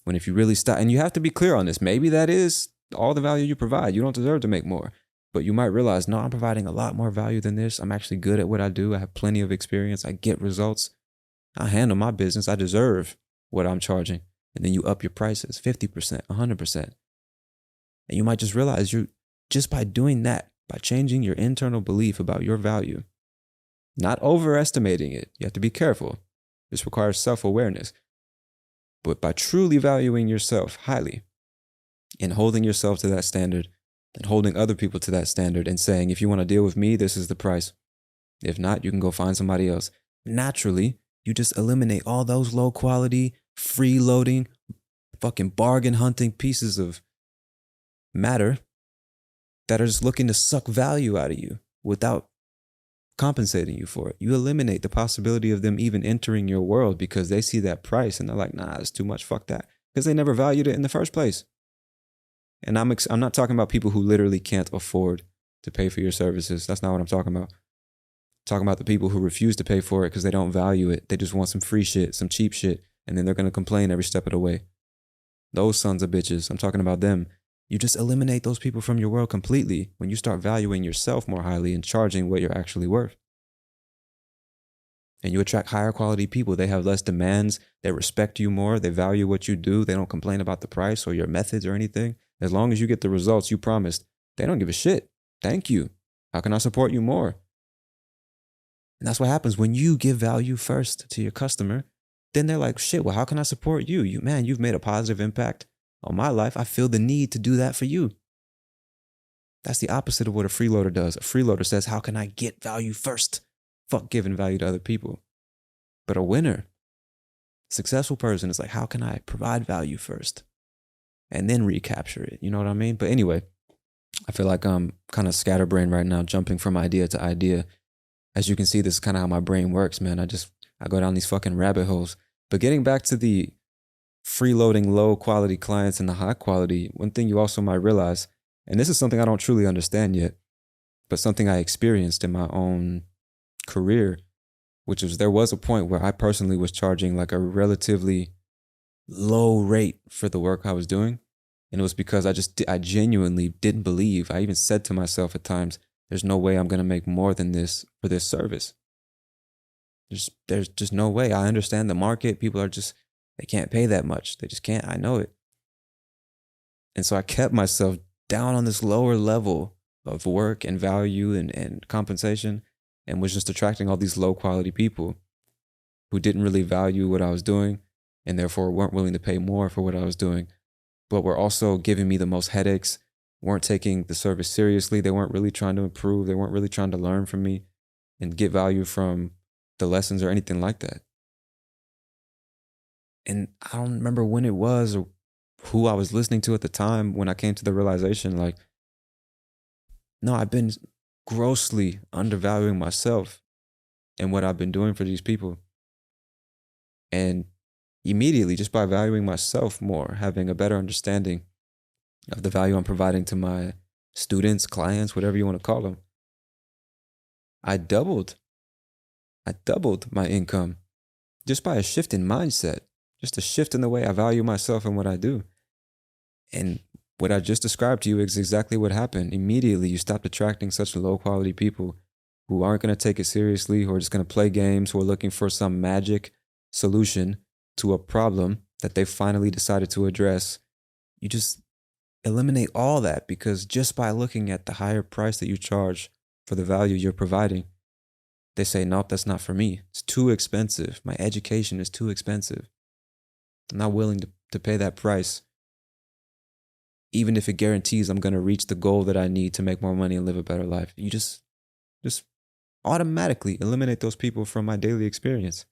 When if you really stop, and you have to be clear on this, maybe that is all the value you provide. You don't deserve to make more. But you might realize, no, I'm providing a lot more value than this. I'm actually good at what I do. I have plenty of experience. I get results. I handle my business. I deserve what I'm charging. And then you up your prices 50%, 100%. And you might just realize you just by doing that, by changing your internal belief about your value, not overestimating it. You have to be careful. This requires self-awareness. But by truly valuing yourself highly and holding yourself to that standard and holding other people to that standard and saying, if you want to deal with me, this is the price. If not, you can go find somebody else. Naturally, you just eliminate all those low quality, freeloading, fucking bargain hunting pieces of matter that are just looking to suck value out of you without compensating you for it. You eliminate the possibility of them even entering your world because they see that price and they're like, nah, it's too much, fuck that. Because they never valued it in the first place. And I'm not talking about people who literally can't afford to pay for your services. That's not what I'm talking about. I'm talking about the people who refuse to pay for it because they don't value it. They just want some free shit, some cheap shit, and then they're going to complain every step of the way. Those sons of bitches, I'm talking about them. You just eliminate those people from your world completely when you start valuing yourself more highly and charging what you're actually worth. And you attract higher quality people. They have less demands. They respect you more. They value what you do. They don't complain about the price or your methods or anything. As long as you get the results you promised, they don't give a shit. Thank you. How can I support you more? And that's what happens when you give value first to your customer. Then they're like, shit, well, how can I support you? You've made a positive impact on my life. I feel the need to do that for you. That's the opposite of what a freeloader does. A freeloader says, how can I get value first? Fuck giving value to other people. But a winner, successful person is like, how can I provide value first? And then recapture it. You know what I mean? But anyway, I feel like I'm kind of scatterbrained right now, jumping from idea to idea. As you can see, this is kind of how my brain works, man. I go down these fucking rabbit holes. But getting back to the freeloading low quality clients into high quality, one thing you also might realize, and this is something I don't truly understand yet, but something I experienced in my own career, which was there was a point where I personally was charging like a relatively low rate for the work I was doing. And it was because I genuinely didn't believe. I even said to myself at times, there's no way I'm going to make more than this for this service. There's just no way. I understand the market. People are just, they can't pay that much. They just can't. I know it. And so I kept myself down on this lower level of work and value and compensation, and was just attracting all these low quality people who didn't really value what I was doing and therefore weren't willing to pay more for what I was doing, but were also giving me the most headaches, weren't taking the service seriously. They weren't really trying to improve. They weren't really trying to learn from me and get value from the lessons or anything like that. And I don't remember when it was or who I was listening to at the time when I came to the realization, like, no, I've been grossly undervaluing myself and what I've been doing for these people. And immediately, just by valuing myself more, having a better understanding of the value I'm providing to my students, clients, whatever you want to call them, I doubled my income just by a shift in mindset, just a shift in the way I value myself and what I do. And what I just described to you is exactly what happened. Immediately, you stopped attracting such low quality people who aren't going to take it seriously, who are just going to play games, who are looking for some magic solution to a problem that they finally decided to address. You just eliminate all that, because just by looking at the higher price that you charge for the value you're providing, they say, nope, that's not for me. It's too expensive. My education is too expensive. I'm not willing to pay that price, even if it guarantees I'm going to reach the goal that I need to make more money and live a better life. You just automatically eliminate those people from my daily experience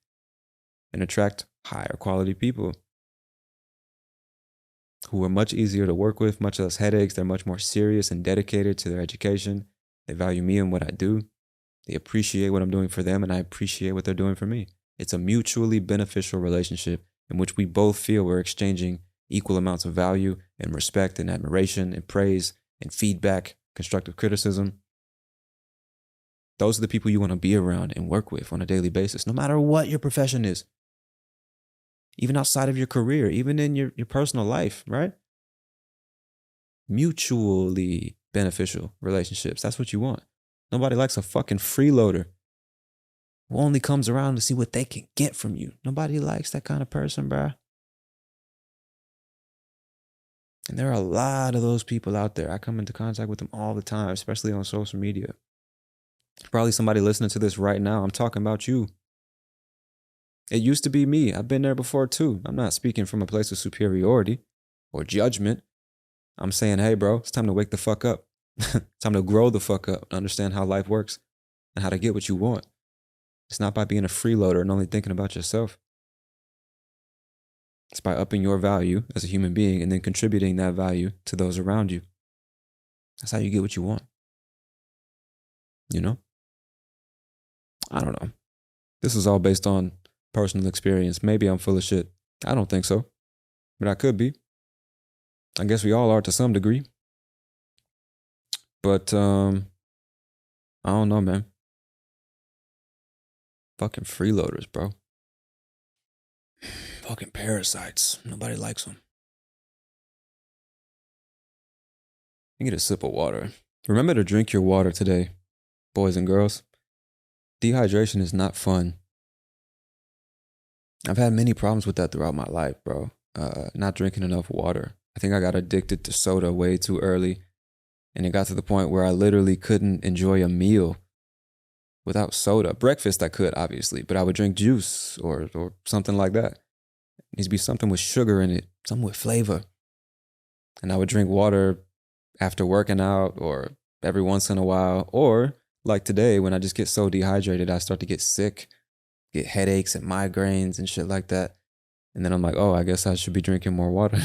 and attract higher quality people who are much easier to work with, much less headaches. They're much more serious and dedicated to their education. They value me and what I do. They appreciate what I'm doing for them, and I appreciate what they're doing for me. It's a mutually beneficial relationship in which we both feel we're exchanging equal amounts of value and respect and admiration and praise and feedback, constructive criticism. Those are the people you want to be around and work with on a daily basis, no matter what your profession is. Even outside of your career, even in your personal life, right? Mutually beneficial relationships. That's what you want. Nobody likes a fucking freeloader who only comes around to see what they can get from you. Nobody likes that kind of person, bruh. And there are a lot of those people out there. I come into contact with them all the time, especially on social media. Probably somebody listening to this right now. I'm talking about you. It used to be me. I've been there before too. I'm not speaking from a place of superiority or judgment. I'm saying, hey, bro, it's time to wake the fuck up. Time to grow the fuck up and understand how life works and how to get what you want. It's not by being a freeloader and only thinking about yourself. It's by upping your value as a human being and then contributing that value to those around you. That's how you get what you want. You know? I don't know. This is all based on personal experience. Maybe I'm full of shit. I don't think so, but I could be. I guess we all are to some degree. But I don't know, man. Fucking freeloaders, bro. Fucking parasites. Nobody likes them. You get a sip of water. Remember to drink your water today, boys and girls. Dehydration is not fun. I've had many problems with that throughout my life, bro. Not drinking enough water. I think I got addicted to soda way too early. And it got to the point where I literally couldn't enjoy a meal without soda. Breakfast I could, obviously, but I would drink juice or something like that. It needs to be something with sugar in it, something with flavor. And I would drink water after working out or every once in a while. Or like today, when I just get so dehydrated, I start to get sick, get headaches and migraines and shit like that. And then I'm like, oh, I guess I should be drinking more water.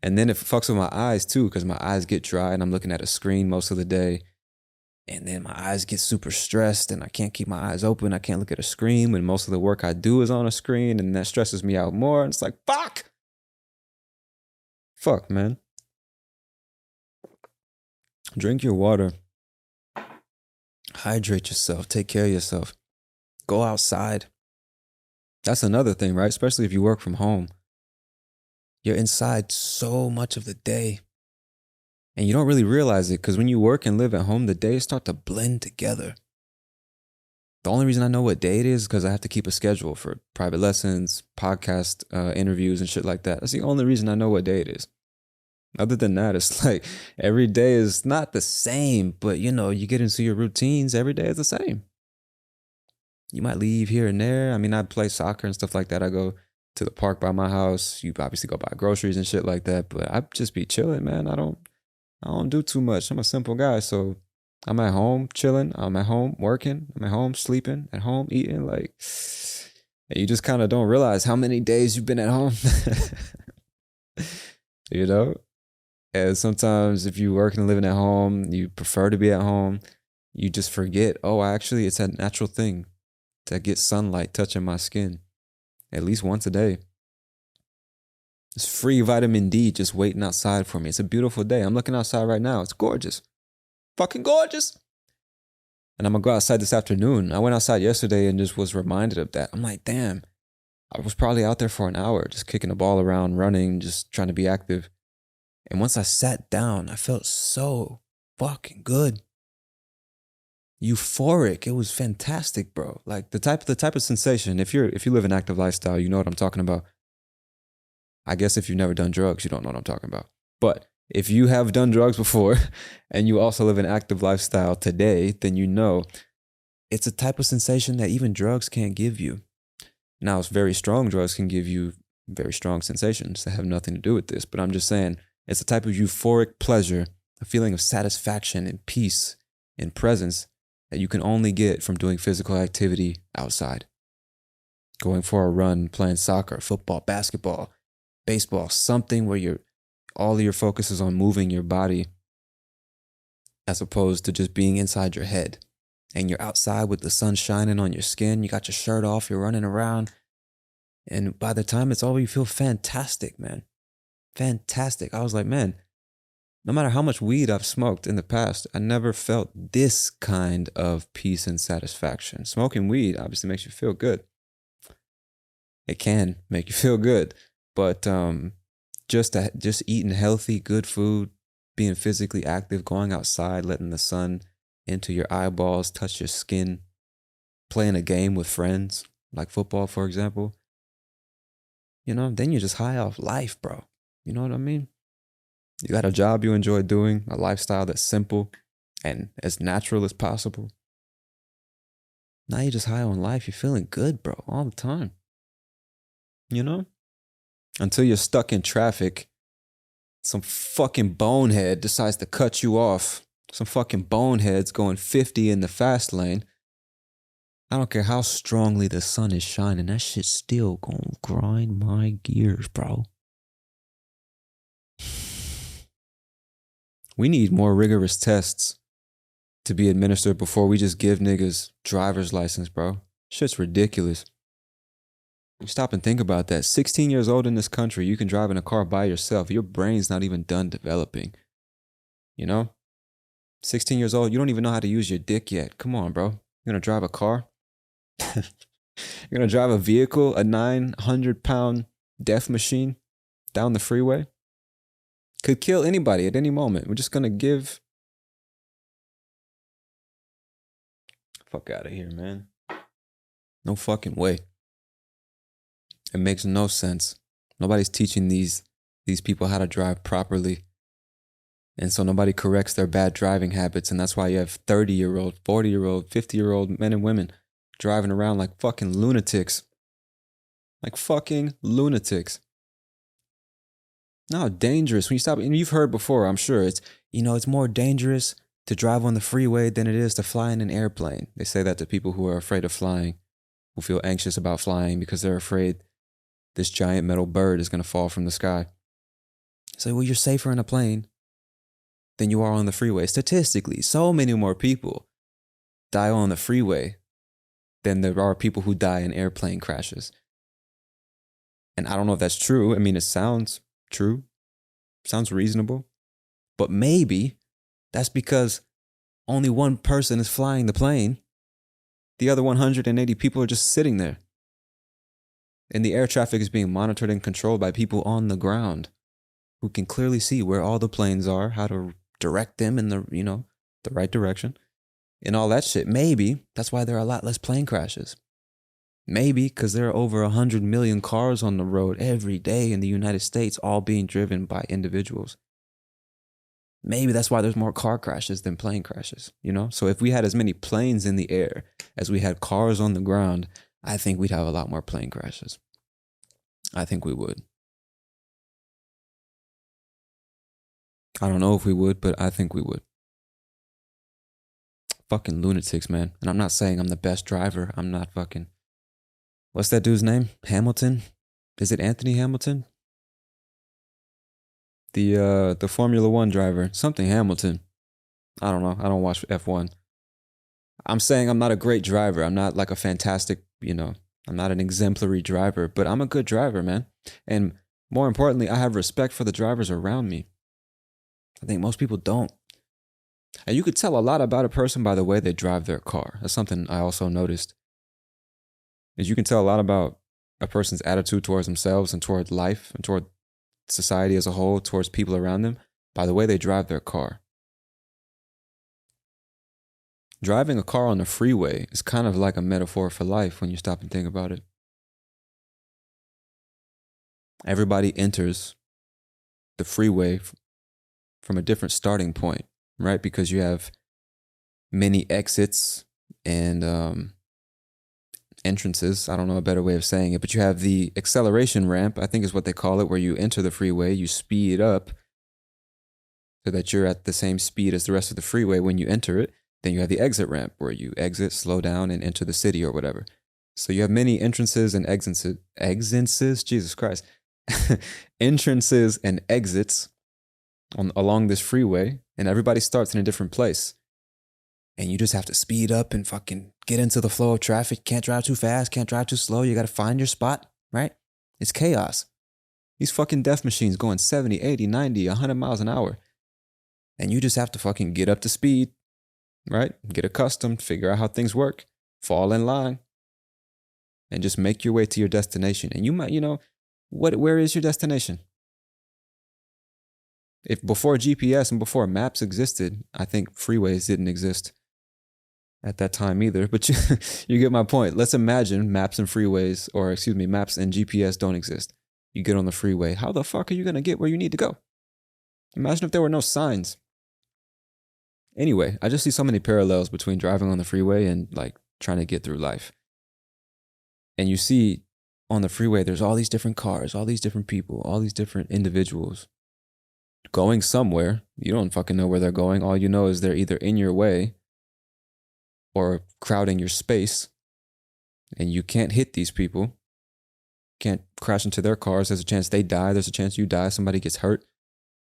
And then it fucks with my eyes too, because my eyes get dry and I'm looking at a screen most of the day. And then my eyes get super stressed and I can't keep my eyes open. I can't look at a screen when most of the work I do is on a screen, and that stresses me out more. And it's like, fuck. Fuck, man. Drink your water. Hydrate yourself. Take care of yourself. Go outside. That's another thing, right? Especially if you work from home. You're inside so much of the day. And you don't really realize it because when you work and live at home, the days start to blend together. The only reason I know what day it is because I have to keep a schedule for private lessons, podcast interviews, and shit like that. That's the only reason I know what day it is. Other than that, it's like every day is not the same, but you know, you get into your routines, every day is the same. You might leave here and there. I mean, I play soccer and stuff like that. I go to the park by my house. You obviously go buy groceries and shit like that, but I just be chilling, man. I don't do too much. I'm a simple guy, so I'm at home chilling. I'm at home working. I'm at home sleeping. At home eating. Like, and you just kind of don't realize how many days you've been at home. You know? And sometimes if you work and living at home, you prefer to be at home. You just forget, oh, actually, it's a natural thing to get sunlight touching my skin at least once a day. It's free vitamin D just waiting outside for me. It's a beautiful day. I'm looking outside right now. It's gorgeous. Fucking gorgeous. And I'm going to go outside this afternoon. I went outside yesterday and just was reminded of that. I'm like, damn, I was probably out there for an hour just kicking the ball around, running, just trying to be active. And once I sat down, I felt so fucking good. Euphoric. It was fantastic, bro. Like the type of sensation. If you live an active lifestyle, you know what I'm talking about. I guess if you've never done drugs, you don't know what I'm talking about. But if you have done drugs before and you also live an active lifestyle today, then you know it's a type of sensation that even drugs can't give you. Now, very strong drugs can give you very strong sensations that have nothing to do with this. But I'm just saying it's a type of euphoric pleasure, a feeling of satisfaction and peace and presence that you can only get from doing physical activity outside. Going for a run, playing soccer, football, basketball, baseball, something where all of your focus is on moving your body as opposed to just being inside your head. And you're outside with the sun shining on your skin. You got your shirt off. You're running around. And by the time it's over, you feel fantastic, man. Fantastic. I was like, man, no matter how much weed I've smoked in the past, I never felt this kind of peace and satisfaction. Smoking weed obviously makes you feel good. It can make you feel good. But just eating healthy, good food, being physically active, going outside, letting the sun into your eyeballs, touch your skin, playing a game with friends, like football, for example. You know, then you're just high off life, bro. You know what I mean? You got a job you enjoy doing, a lifestyle that's simple and as natural as possible. Now you're just high on life. You're feeling good, bro, all the time. You know? Until you're stuck in traffic, some fucking bonehead decides to cut you off. Some fucking bonehead's going 50 in the fast lane. I don't care how strongly the sun is shining, that shit's still gonna grind my gears, bro. We need more rigorous tests to be administered before we just give niggas driver's license, bro. Shit's ridiculous. You stop and think about that. 16 years old in this country, you can drive in a car by yourself. Your brain's not even done developing. You know? 16 years old, you don't even know how to use your dick yet. Come on, bro. You're gonna drive a car? You're gonna drive a vehicle, a 900-pound death machine down the freeway? Could kill anybody at any moment. We're just gonna give... Fuck out of here, man. No fucking way. It makes no sense. Nobody's teaching these people how to drive properly. And so nobody corrects their bad driving habits. And that's why you have 30-year-old, 40-year-old, 50-year-old men and women driving around like fucking lunatics. Like fucking lunatics. No, dangerous. When you stop, and you've heard before, I'm sure, it's more dangerous to drive on the freeway than it is to fly in an airplane. They say that to people who are afraid of flying, who feel anxious about flying because they're afraid this giant metal bird is going to fall from the sky. So, well, you're safer in a plane. than you are on the freeway. Statistically, so many more people die on the freeway than there are people who die in airplane crashes. And I don't know if that's true. I mean, it sounds true, sounds reasonable, but maybe that's because only one person is flying the plane. The other 180 people are just sitting there. And the air traffic is being monitored and controlled by people on the ground who can clearly see where all the planes are, how to direct them in the, the right direction and all that shit. Maybe that's why there are a lot less plane crashes. Maybe because there are over 100 million cars on the road every day in the United States, all being driven by individuals. Maybe that's why there's more car crashes than plane crashes, So if we had as many planes in the air as we had cars on the ground, I think we'd have a lot more plane crashes. I think we would. I don't know if we would, but I think we would. Fucking lunatics, man. And I'm not saying I'm the best driver. I'm not fucking... What's that dude's name? Hamilton? Is it Anthony Hamilton? The Formula One driver. Something Hamilton. I don't know. I don't watch F1. I'm saying I'm not a great driver. I'm not like a fantastic, I'm not an exemplary driver, but I'm a good driver, man. And more importantly, I have respect for the drivers around me. I think most people don't. And you could tell a lot about a person by the way they drive their car. That's something I also noticed. Is you can tell a lot about a person's attitude towards themselves and toward life and toward society as a whole, towards people around them, by the way they drive their car. Driving a car on the freeway is kind of like a metaphor for life when you stop and think about it. Everybody enters the freeway from a different starting point, right? Because you have many exits and entrances. I don't know a better way of saying it, but you have the acceleration ramp, I think is what they call it, where you enter the freeway, you speed up so that you're at the same speed as the rest of the freeway when you enter it. Then you have the exit ramp where you exit, slow down, and enter the city or whatever. So you have many entrances and exits, Jesus Christ, entrances and exits along this freeway, and everybody starts in a different place. And you just have to speed up and fucking get into the flow of traffic. Can't drive too fast, can't drive too slow. You got to find your spot, right? It's chaos. These fucking death machines going 70, 80, 90, 100 miles an hour. And you just have to fucking get up to speed, right? Get accustomed, figure out how things work, fall in line, and just make your way to your destination. And you might, where is your destination? If before GPS and before maps existed, I think freeways didn't exist at that time either, but you get my point. Let's imagine maps and freeways, maps and GPS don't exist. You get on the freeway. How the fuck are you going to get where you need to go? Imagine if there were no signs. Anyway, I just see so many parallels between driving on the freeway and like trying to get through life. And you see on the freeway, there's all these different cars, all these different people, all these different individuals going somewhere. You don't fucking know where they're going. All you know is they're either in your way or crowding your space, and you can't hit these people. Can't crash into their cars. There's a chance they die. There's a chance you die. Somebody gets hurt.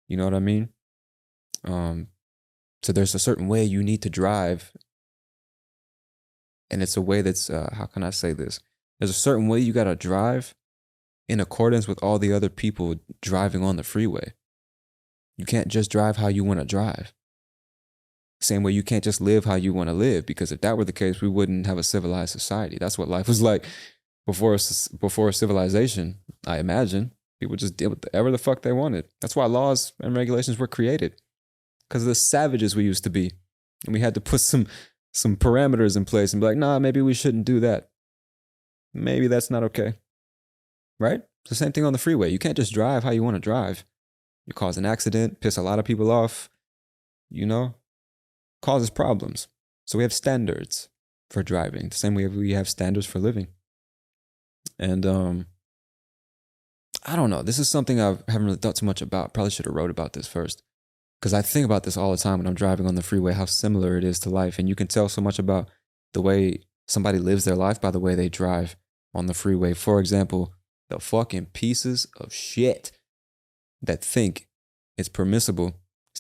You know what I mean? So there's a certain way you need to drive, and it's a way that's, how can I say this? There's a certain way you got to drive in accordance with all the other people driving on the freeway. You can't just drive how you want to drive. Same way you can't just live how you want to live, because if that were the case, we wouldn't have a civilized society. That's what life was like before civilization, I imagine. People just did whatever the fuck they wanted. That's why laws and regulations were created, because of the savages we used to be. And we had to put some parameters in place and be like, nah, maybe we shouldn't do that. Maybe that's not okay. Right? It's the same thing on the freeway. You can't just drive how you want to drive. You cause an accident, piss a lot of people off, causes problems. So we have standards for driving, the same way we have standards for living. And I don't know. This is something I haven't really thought too much about. Probably should have wrote about this first, because I think about this all the time when I'm driving on the freeway, how similar it is to life. And you can tell so much about the way somebody lives their life by the way they drive on the freeway. For example, the fucking pieces of shit that think it's permissible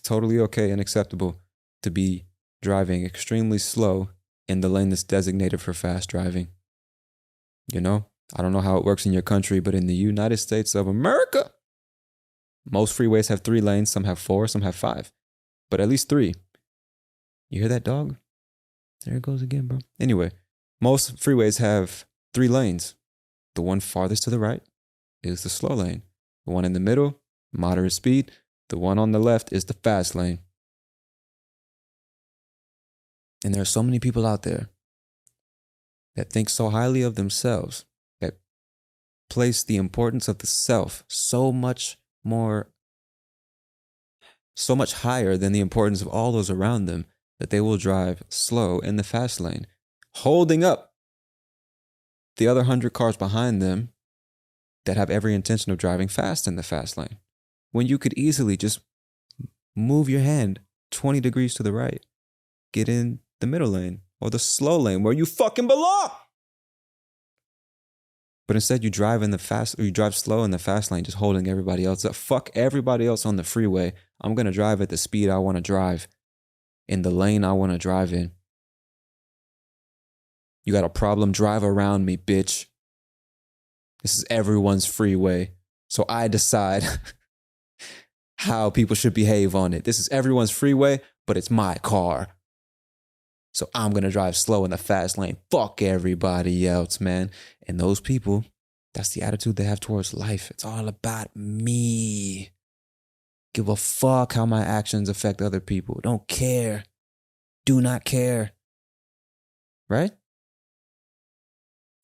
totally okay and acceptable to be driving extremely slow in the lane that's designated for fast driving. You know, I don't know how it works in your country, but in the United States of America, most freeways have 3 lanes. Some have 4, some have 5, but at least 3. You hear that dog? There it goes again, bro. Anyway, most freeways have 3 lanes. The one farthest to the right is the slow lane. The one in the middle, moderate speed. The one on the left is the fast lane. And there are so many people out there that think so highly of themselves, that place the importance of the self so much higher than the importance of all those around them, that they will drive slow in the fast lane, holding up the other 100 cars behind them that have every intention of driving fast in the fast lane, when you could easily just move your hand 20 degrees to the right, get in the middle lane or the slow lane where you fucking belong. But instead you drive slow in the fast lane, just holding everybody else up. Fuck everybody else on the freeway. I'm going to drive at the speed I want to drive, in the lane I want to drive in. You got a problem? Drive around me, bitch. This is everyone's freeway, so I decide how people should behave on it. This is everyone's freeway, but it's my car. So I'm going to drive slow in the fast lane. Fuck everybody else, man. And those people, that's the attitude they have towards life. It's all about me. Give a fuck how my actions affect other people. Don't care. Do not care. Right?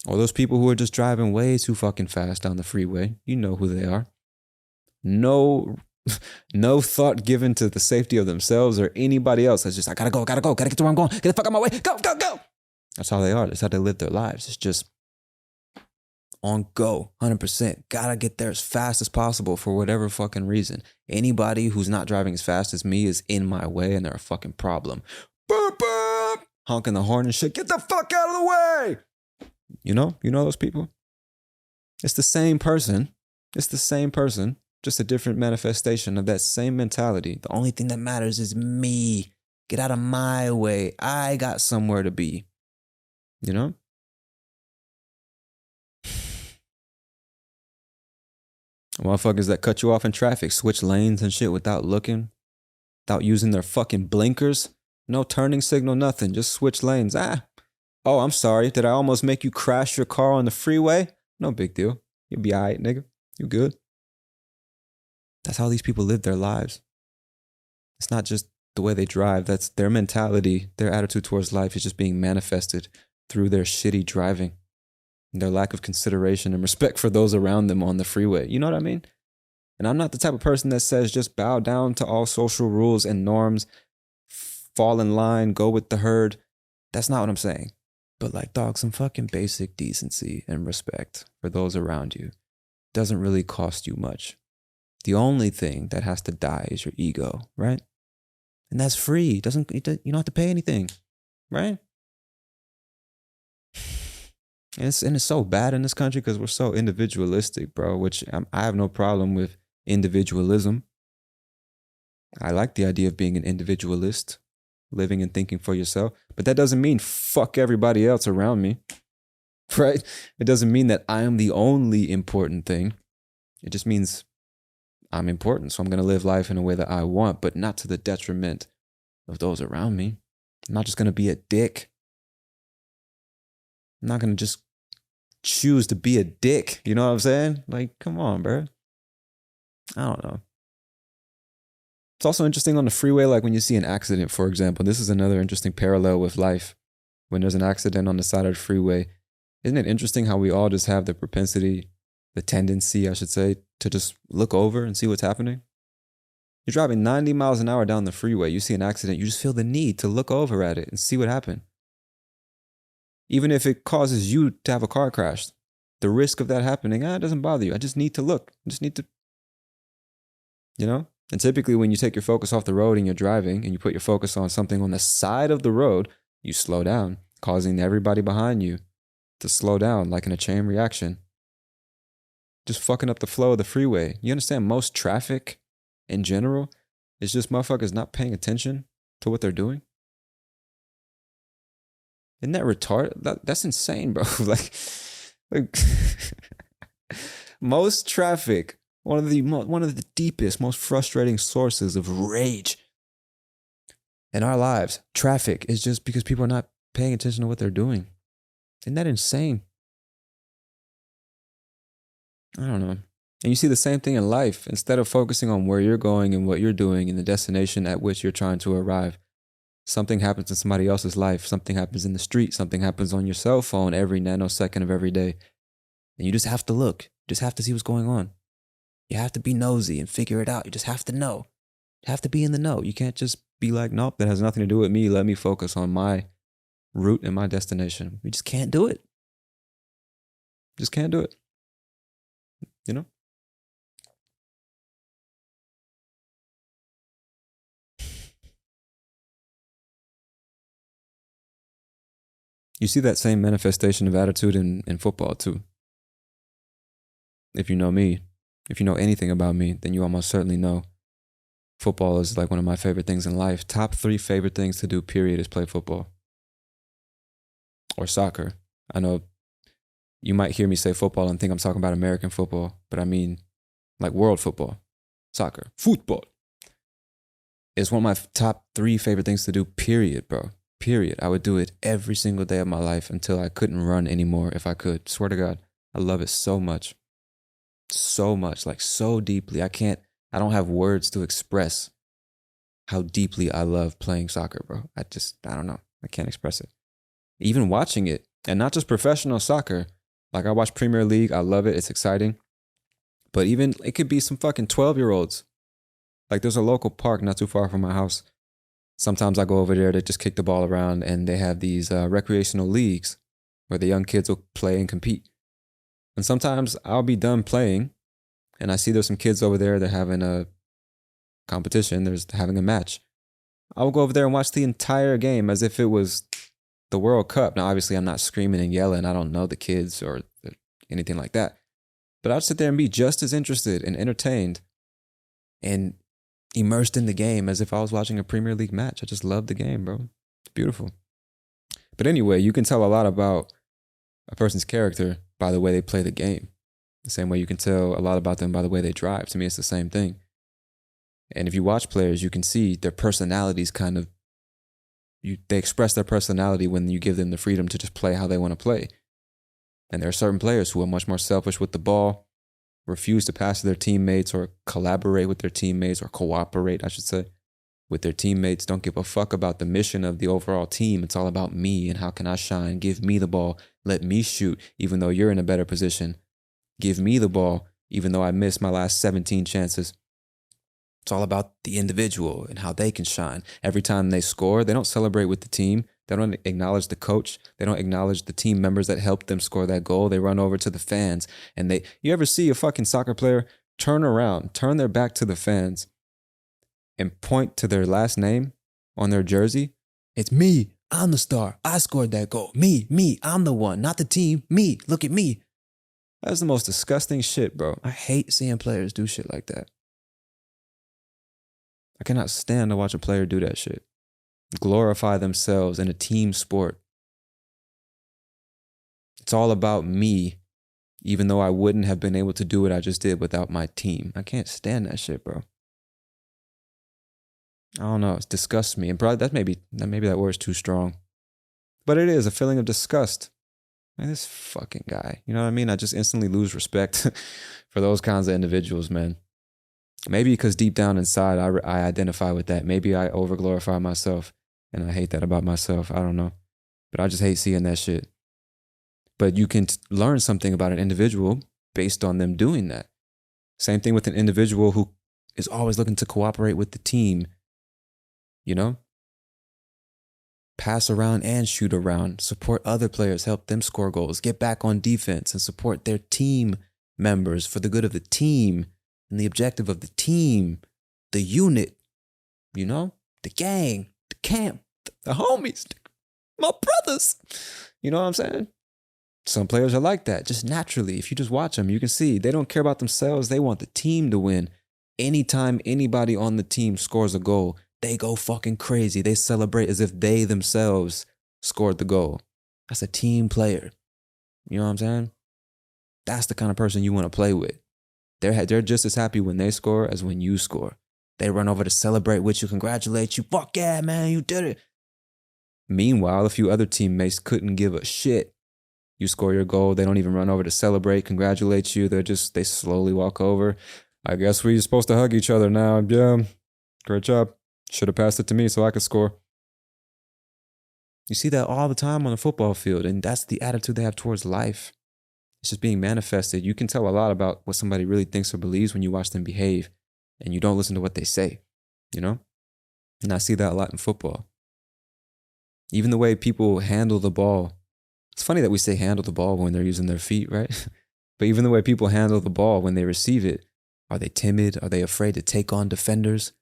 Or those people who are just driving way too fucking fast down the freeway. You know who they are. No thought given to the safety of themselves or anybody else. That's just, I gotta go, gotta get to where I'm going. Get the fuck out of my way. Go. That's how they are. That's how they live their lives. It's just on go, 100%. Gotta get there as fast as possible for whatever fucking reason. Anybody who's not driving as fast as me is in my way and they're a fucking problem. Boop, boop. Honking the horn and shit. Get the fuck out of the way. You know those people? It's the same person. Just a different manifestation of that same mentality. The only thing that matters is me. Get out of my way. I got somewhere to be. You know? Motherfuckers that cut you off in traffic, switch lanes and shit without looking, without using their fucking blinkers. No turning signal, nothing. Just switch lanes. Oh, I'm sorry. Did I almost make you crash your car on the freeway? No big deal. You'll be all right, nigga. You good. That's how these people live their lives. It's not just the way they drive. That's their mentality. Their attitude towards life is just being manifested through their shitty driving and their lack of consideration and respect for those around them on the freeway. You know what I mean? And I'm not the type of person that says just bow down to all social rules and norms, fall in line, go with the herd. That's not what I'm saying. But like, dog, some fucking basic decency and respect for those around you doesn't really cost you much. The only thing that has to die is your ego, right? And that's free. You don't have to pay anything, right? And it's so bad in this country because we're so individualistic, bro, which I have no problem with individualism. I like the idea of being an individualist, living and thinking for yourself. But that doesn't mean fuck everybody else around me, right? It doesn't mean that I am the only important thing. It just means I'm important, so I'm going to live life in a way that I want, but not to the detriment of those around me. I'm not just going to be a dick. I'm not going to just choose to be a dick. You know what I'm saying? Like, come on, bro. I don't know. It's also interesting on the freeway, like when you see an accident, for example. This is another interesting parallel with life. When there's an accident on the side of the freeway, isn't it interesting how we all just have the propensity, the tendency, I should say, to just look over and see what's happening? You're driving 90 miles an hour down the freeway. You see an accident. You just feel the need to look over at it and see what happened. Even if it causes you to have a car crash, the risk of that happening, it doesn't bother you. I just need to look. I just need to, you know? And typically when you take your focus off the road and you're driving and you put your focus on something on the side of the road, you slow down, causing everybody behind you to slow down like in a chain reaction. Just fucking up the flow of the freeway. You understand most traffic in general It's just motherfuckers not paying attention to what they're doing. Isn't that retarded? That's insane, bro. like most traffic, one of the deepest, most frustrating sources of rage in our lives. Traffic is just because people are not paying attention to what they're doing. Isn't that insane? I don't know. And you see the same thing in life. Instead of focusing on where you're going and what you're doing and the destination at which you're trying to arrive, something happens in somebody else's life. Something happens in the street. Something happens on your cell phone every nanosecond of every day. And you just have to look. You just have to see what's going on. You have to be nosy and figure it out. You just have to know. You have to be in the know. You can't just be like, nope, that has nothing to do with me. Let me focus on my route and my destination. We just can't do it. Just can't do it. You know? You see that same manifestation of attitude in football too. If you know me, if you know anything about me, then you almost certainly know football is like one of my favorite things in life. Top 3 favorite things to do, period, is play football. Or soccer. I know you might hear me say football and think I'm talking about American football, but I mean like world football. Soccer. Football. It's one of my top 3 favorite things to do, period, bro. Period. I would do it every single day of my life until I couldn't run anymore if I could. Swear to God. I love it so much. So much. Like so deeply. I don't have words to express how deeply I love playing soccer, bro. I don't know. I can't express it. Even watching it, and not just professional soccer. Like I watch Premier League. I love it. It's exciting. But even it could be some fucking 12-year-olds. Like there's a local park not too far from my house. Sometimes I go over there to just kick the ball around, and they have these recreational leagues where the young kids will play and compete. And sometimes I'll be done playing and I see there's some kids over there. They're having a competition. There's having a match. I will go over there and watch the entire game as if it was the World Cup. Now, obviously, I'm not screaming and yelling. I don't know the kids or anything like that. But I'd sit there and be just as interested and entertained and immersed in the game as if I was watching a Premier League match. I just love the game, bro. It's beautiful. But anyway, you can tell a lot about a person's character by the way they play the game. The same way you can tell a lot about them by the way they drive. To me, it's the same thing. And if you watch players, you can see their personalities they express their personality when you give them the freedom to just play how they want to play. And there are certain players who are much more selfish with the ball, refuse to pass to their teammates or collaborate with their teammates, or cooperate, I should say, with their teammates. Don't give a fuck about the mission of the overall team. It's all about me and how can I shine. Give me the ball. Let me shoot, even though you're in a better position. Give me the ball, even though I missed my last 17 chances. It's all about the individual and how they can shine. Every time they score, they don't celebrate with the team. They don't acknowledge the coach. They don't acknowledge the team members that helped them score that goal. They run over to the fans and you ever see a fucking soccer player turn around, turn their back to the fans and point to their last name on their jersey? It's me. I'm the star. I scored that goal. Me. I'm the one, not the team. Me. Look at me. That's the most disgusting shit, bro. I hate seeing players do shit like that. I cannot stand to watch a player do that shit. Glorify themselves in a team sport. It's all about me, even though I wouldn't have been able to do what I just did without my team. I can't stand that shit, bro. I don't know. It disgusts me. And probably maybe that word's too strong. But it is a feeling of disgust. Man, this fucking guy. You know what I mean? I just instantly lose respect for those kinds of individuals, man. Maybe because deep down inside, I identify with that. Maybe I overglorify myself and I hate that about myself. I don't know. But I just hate seeing that shit. But you can learn something about an individual based on them doing that. Same thing with an individual who is always looking to cooperate with the team. You know? Pass around and shoot around. Support other players. Help them score goals. Get back on defense and support their team members for the good of the team and the objective of the team, the unit, you know, the gang, the camp, the homies, my brothers. You know what I'm saying? Some players are like that, just naturally. If you just watch them, you can see they don't care about themselves. They want the team to win. Anytime anybody on the team scores a goal, they go fucking crazy. They celebrate as if they themselves scored the goal. That's a team player. You know what I'm saying? That's the kind of person you want to play with. They're just as happy when they score as when you score. They run over to celebrate with you, congratulate you. Fuck yeah, man, you did it. Meanwhile, a few other teammates couldn't give a shit. You score your goal, they don't even run over to celebrate, congratulate you. They slowly walk over. I guess we're supposed to hug each other now. Yeah, great job. Should have passed it to me so I could score. You see that all the time on the football field, and that's the attitude they have towards life. It's just being manifested. You can tell a lot about what somebody really thinks or believes when you watch them behave and you don't listen to what they say, you know? And I see that a lot in football. Even the way people handle the ball. It's funny that we say handle the ball when they're using their feet, right? But even the way people handle the ball when they receive it. Are they timid? Are they afraid to take on defenders?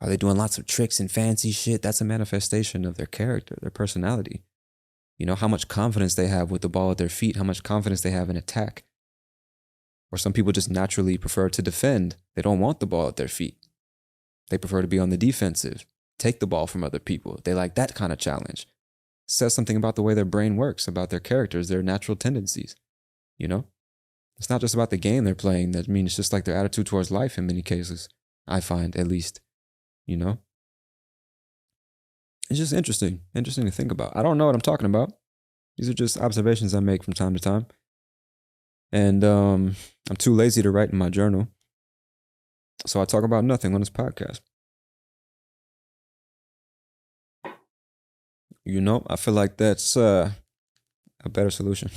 Are they doing lots of tricks and fancy shit? That's a manifestation of their character, their personality. You know, how much confidence they have with the ball at their feet, how much confidence they have in attack. Or some people just naturally prefer to defend. They don't want the ball at their feet. They prefer to be on the defensive, take the ball from other people. They like that kind of challenge. It says something about the way their brain works, about their characters, their natural tendencies. You know? It's not just about the game they're playing. That means it's just like their attitude towards life in many cases. I find, at least. You know? It's just interesting to think about. I don't know what I'm talking about. These are just observations I make from time to time. And I'm too lazy to write in my journal. So I talk about nothing on this podcast. You know, I feel like that's a better solution.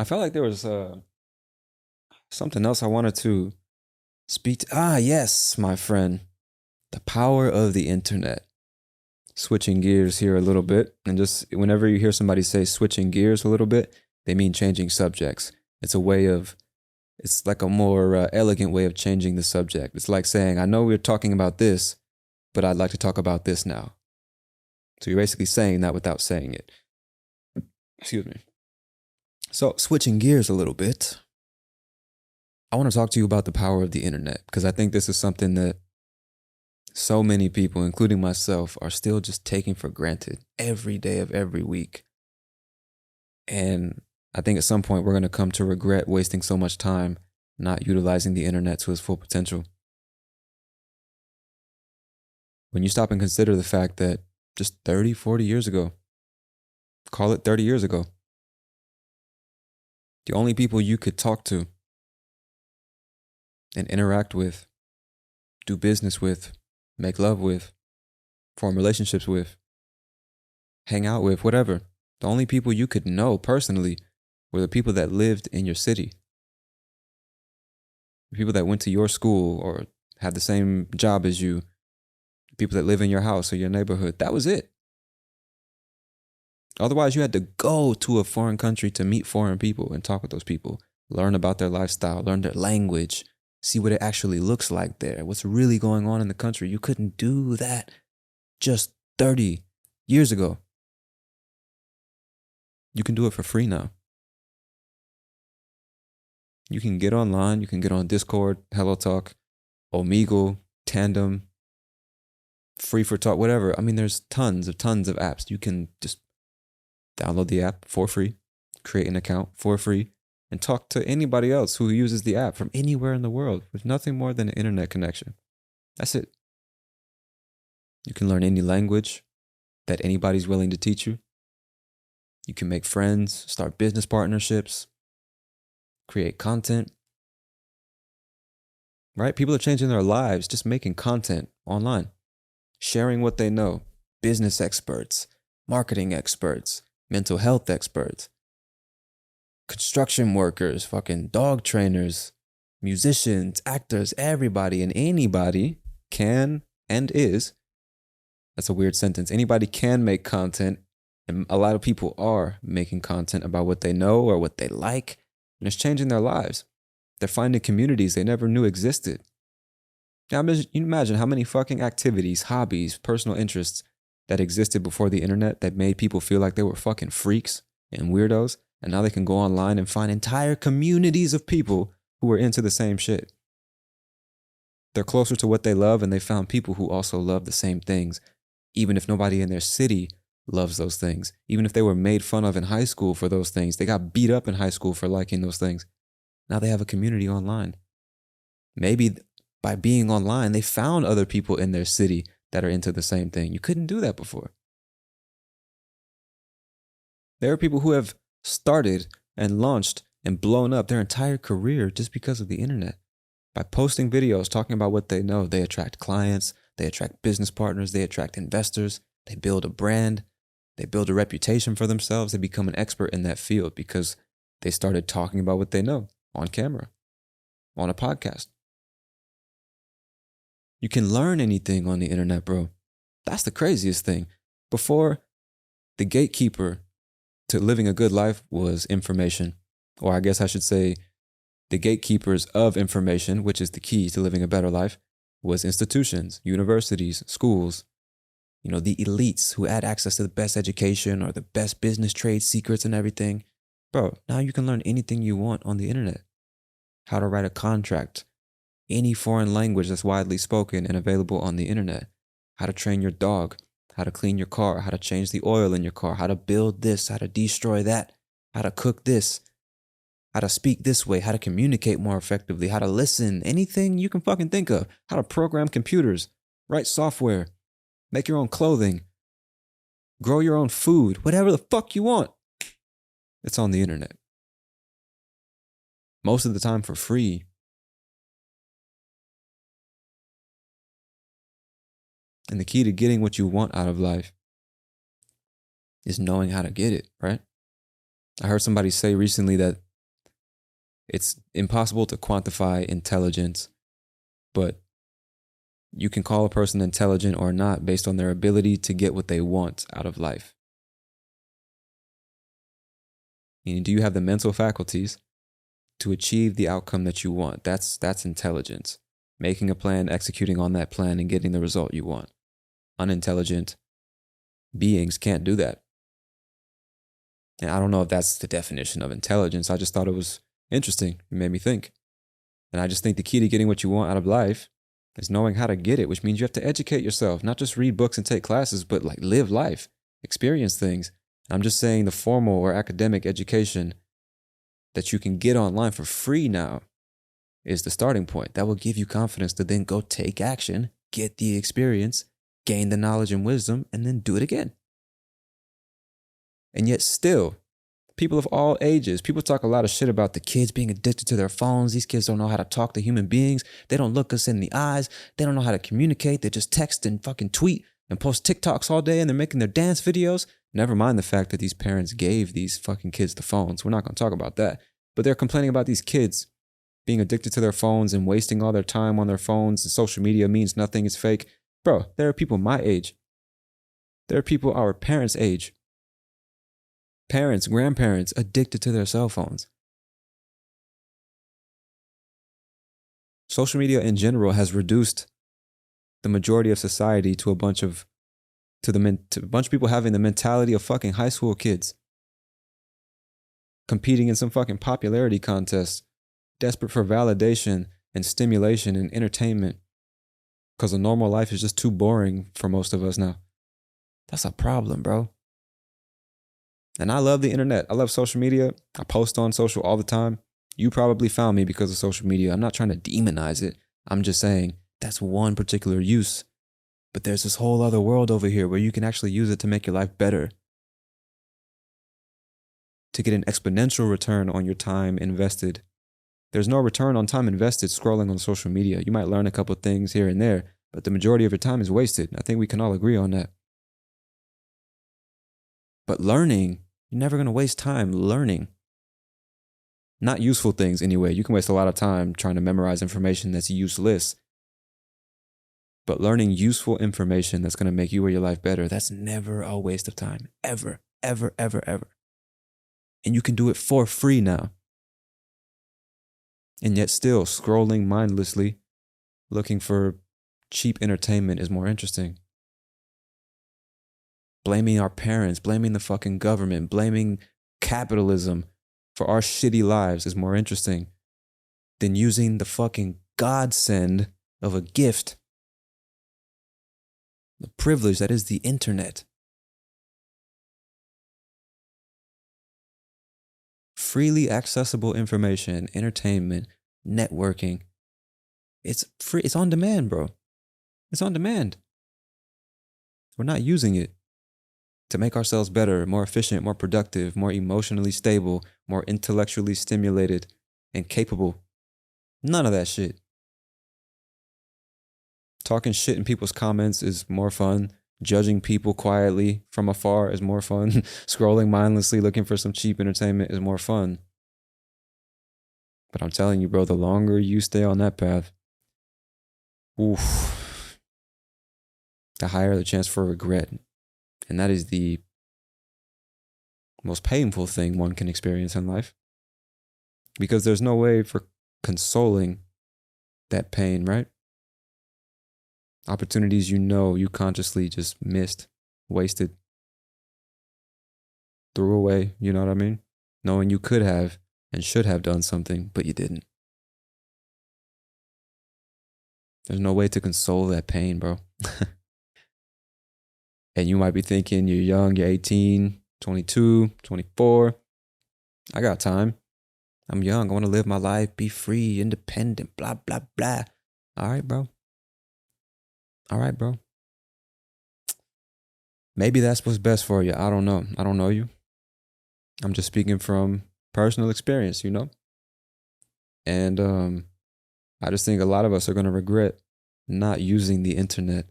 I felt like there was something else I wanted to speak to. Yes, my friend. The power of the internet. Switching gears here a little bit. And just whenever you hear somebody say switching gears a little bit, they mean changing subjects. It's like a more elegant way of changing the subject. It's like saying, I know we're talking about this, but I'd like to talk about this now. So you're basically saying that without saying it. Excuse me. So switching gears a little bit, I want to talk to you about the power of the internet, because I think this is something that so many people, including myself, are still just taking for granted every day of every week. And I think at some point we're going to come to regret wasting so much time not utilizing the internet to its full potential. When you stop and consider the fact that just 30, 40 years ago, call it 30 years ago, the only people you could talk to and interact with, do business with, make love with, form relationships with, hang out with, whatever. The only people you could know personally were the people that lived in your city. The people that went to your school or had the same job as you. The people that live in your house or your neighborhood. That was it. Otherwise, you had to go to a foreign country to meet foreign people and talk with those people. Learn about their lifestyle, learn their language, see what it actually looks like there, what's really going on in the country. You couldn't do that just 30 years ago. You can do it for free now. You can get online, you can get on Discord, HelloTalk, Omegle, Tandem, Free for Talk, whatever. I mean, there's tons of apps. You can just download the app for free, create an account for free, and talk to anybody else who uses the app from anywhere in the world with nothing more than an internet connection. That's it. You can learn any language that anybody's willing to teach you. You can make friends, start business partnerships, create content. Right? People are changing their lives just making content online, sharing what they know. Business experts, marketing experts, mental health experts, construction workers, fucking dog trainers, musicians, actors, everybody and anybody can and is. That's a weird sentence. Anybody can make content, and a lot of people are making content about what they know or what they like, and it's changing their lives. They're finding communities they never knew existed. Now, you imagine how many fucking activities, hobbies, personal interests that existed before the internet that made people feel like they were fucking freaks and weirdos, and now they can go online and find entire communities of people who are into the same shit. They're closer to what they love, and they found people who also love the same things, even if nobody in their city loves those things. Even if they were made fun of in high school for those things, they got beat up in high school for liking those things. Now they have a community online. Maybe by being online, they found other people in their city that are into the same thing. You couldn't do that before. There are people who have started and launched and blown up their entire career just because of the internet. By posting videos talking about what they know, they attract clients, they attract business partners, they attract investors, they build a brand, they build a reputation for themselves, they become an expert in that field because they started talking about what they know on camera, on a podcast. You can learn anything on the internet, bro. That's the craziest thing. Before, the gatekeeper to living a good life was information, or I guess I should say the gatekeepers of information, which is the key to living a better life, was institutions, universities, schools, the elites who had access to the best education or the best business trade secrets and everything. Bro, now you can learn anything you want on the internet. How to write a contract, any foreign language that's widely spoken and available on the internet. How to train your dog, how to clean your car, how to change the oil in your car, how to build this, how to destroy that, how to cook this, how to speak this way, how to communicate more effectively, how to listen, anything you can fucking think of, how to program computers, write software, make your own clothing, grow your own food, whatever the fuck you want. It's on the internet. Most of the time for free. And the key to getting what you want out of life is knowing how to get it, right? I heard somebody say recently that it's impossible to quantify intelligence, but you can call a person intelligent or not based on their ability to get what they want out of life. Meaning, do you have the mental faculties to achieve the outcome that you want? That's intelligence. Making a plan, executing on that plan, and getting the result you want. Unintelligent beings can't do that. And I don't know if that's the definition of intelligence. I just thought it was interesting. It made me think. And I just think the key to getting what you want out of life is knowing how to get it, which means you have to educate yourself, not just read books and take classes, but like live life, experience things. I'm just saying the formal or academic education that you can get online for free now is the starting point. That will give you confidence to then go take action, get the experience, gain the knowledge and wisdom, and then do it again. And yet still, people of all ages, people talk a lot of shit about the kids being addicted to their phones. These kids don't know how to talk to human beings. They don't look us in the eyes. They don't know how to communicate. They just text and fucking tweet and post TikToks all day, and they're making their dance videos. Never mind the fact that these parents gave these fucking kids the phones. We're not going to talk about that. But they're complaining about these kids being addicted to their phones and wasting all their time on their phones. And social media means nothing. It's fake. Bro, there are people my age. There are people our parents' age. Parents, grandparents addicted to their cell phones. Social media in general has reduced the majority of society to a bunch of people having the mentality of fucking high school kids, competing in some fucking popularity contest, desperate for validation and stimulation and entertainment because a normal life is just too boring for most of us now. That's a problem, bro. And I love the internet. I love social media. I post on social all the time. You probably found me because of social media. I'm not trying to demonize it. I'm just saying that's one particular use. But there's this whole other world over here where you can actually use it to make your life better, to get an exponential return on your time invested. There's no return on time invested scrolling on social media. You might learn a couple things here and there, but the majority of your time is wasted. I think we can all agree on that. But learning, you're never going to waste time learning. Not useful things anyway. You can waste a lot of time trying to memorize information that's useless. But learning useful information that's going to make you or your life better, that's never a waste of time. Ever, ever, ever, ever. And you can do it for free now. And yet still, scrolling mindlessly, looking for cheap entertainment is more interesting. Blaming our parents, blaming the fucking government, blaming capitalism for our shitty lives is more interesting than using the fucking godsend of a gift, the privilege that is the internet. Freely accessible information, entertainment, networking. It's free. It's on demand, bro. It's on demand. We're not using it to make ourselves better, more efficient, more productive, more emotionally stable, more intellectually stimulated and capable. None of that shit. Talking shit in people's comments is more fun. Judging people quietly from afar is more fun. Scrolling mindlessly looking for some cheap entertainment is more fun. But I'm telling you, bro, the longer you stay on that path, oof, the higher the chance for regret. And that is the most painful thing one can experience in life. Because there's no way for consoling that pain, right? Opportunities you consciously just missed, wasted, threw away, you know what I mean? Knowing you could have and should have done something, but you didn't. There's no way to console that pain, bro. And you might be thinking you're young, you're 18, 22, 24. I got time. I'm young. I want to live my life, be free, independent, blah, blah, blah. All right, bro. All right, bro. Maybe that's what's best for you. I don't know. I don't know you. I'm just speaking from personal experience, you know? And I just think a lot of us are going to regret not using the internet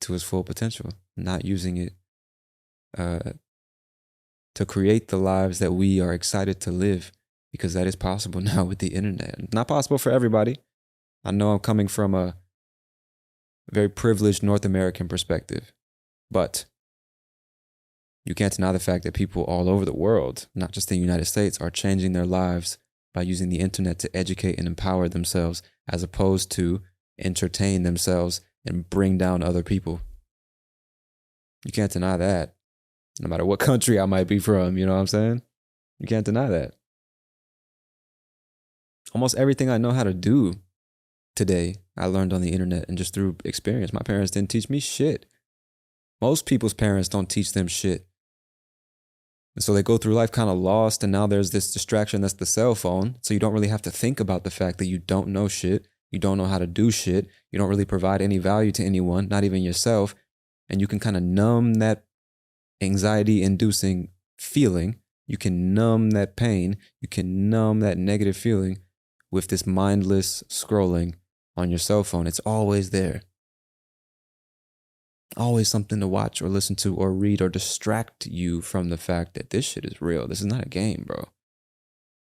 to its full potential, not using it to create the lives that we are excited to live, because that is possible now with the internet. Not possible for everybody. I know I'm coming from a very privileged North American perspective, but you can't deny the fact that people all over the world, not just the United States, are changing their lives by using the internet to educate and empower themselves, as opposed to entertain themselves and bring down other people. You can't deny that. No matter what country I might be from, you know what I'm saying? You can't deny that. Almost everything I know how to do today, I learned on the internet and just through experience. My parents didn't teach me shit. Most people's parents don't teach them shit. And so they go through life kind of lost, and now there's this distraction that's the cell phone. So you don't really have to think about the fact that you don't know shit. You don't know how to do shit. You don't really provide any value to anyone, not even yourself. And you can kind of numb that anxiety-inducing feeling. You can numb that pain. You can numb that negative feeling with this mindless scrolling on your cell phone. It's always there. Always something to watch or listen to or read or distract you from the fact that this shit is real. This is not a game, bro.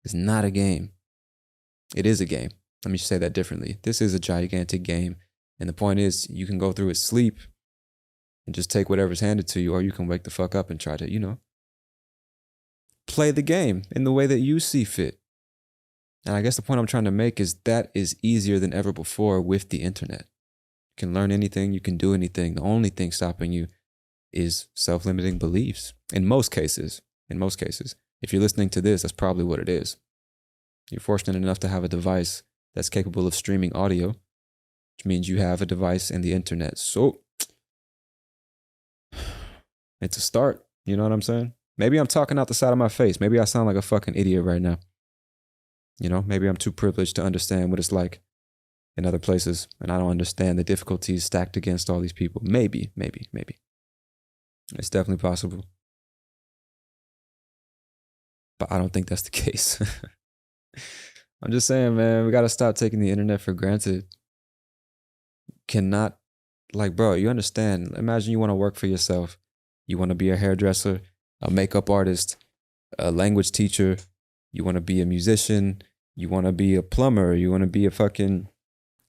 It's not a game. It is a game. Let me say that differently. This is a gigantic game. And the point is, you can go through it sleep and just take whatever's handed to you, or you can wake the fuck up and try to, play the game in the way that you see fit. And I guess the point I'm trying to make is that is easier than ever before with the internet. You can learn anything, you can do anything. The only thing stopping you is self-limiting beliefs. In most cases. If you're listening to this, that's probably what it is. You're fortunate enough to have a device that's capable of streaming audio, which means you have a device and the internet. So it's a start. You know what I'm saying? Maybe I'm talking out the side of my face. Maybe I sound like a fucking idiot right now. Maybe I'm too privileged to understand what it's like in other places, and I don't understand the difficulties stacked against all these people. Maybe. It's definitely possible. But I don't think that's the case. I'm just saying, man, we got to stop taking the internet for granted. Cannot, bro, you understand. Imagine you want to work for yourself. You want to be a hairdresser, a makeup artist, a language teacher. You want to be a musician. You want to be a plumber. You want to be a fucking,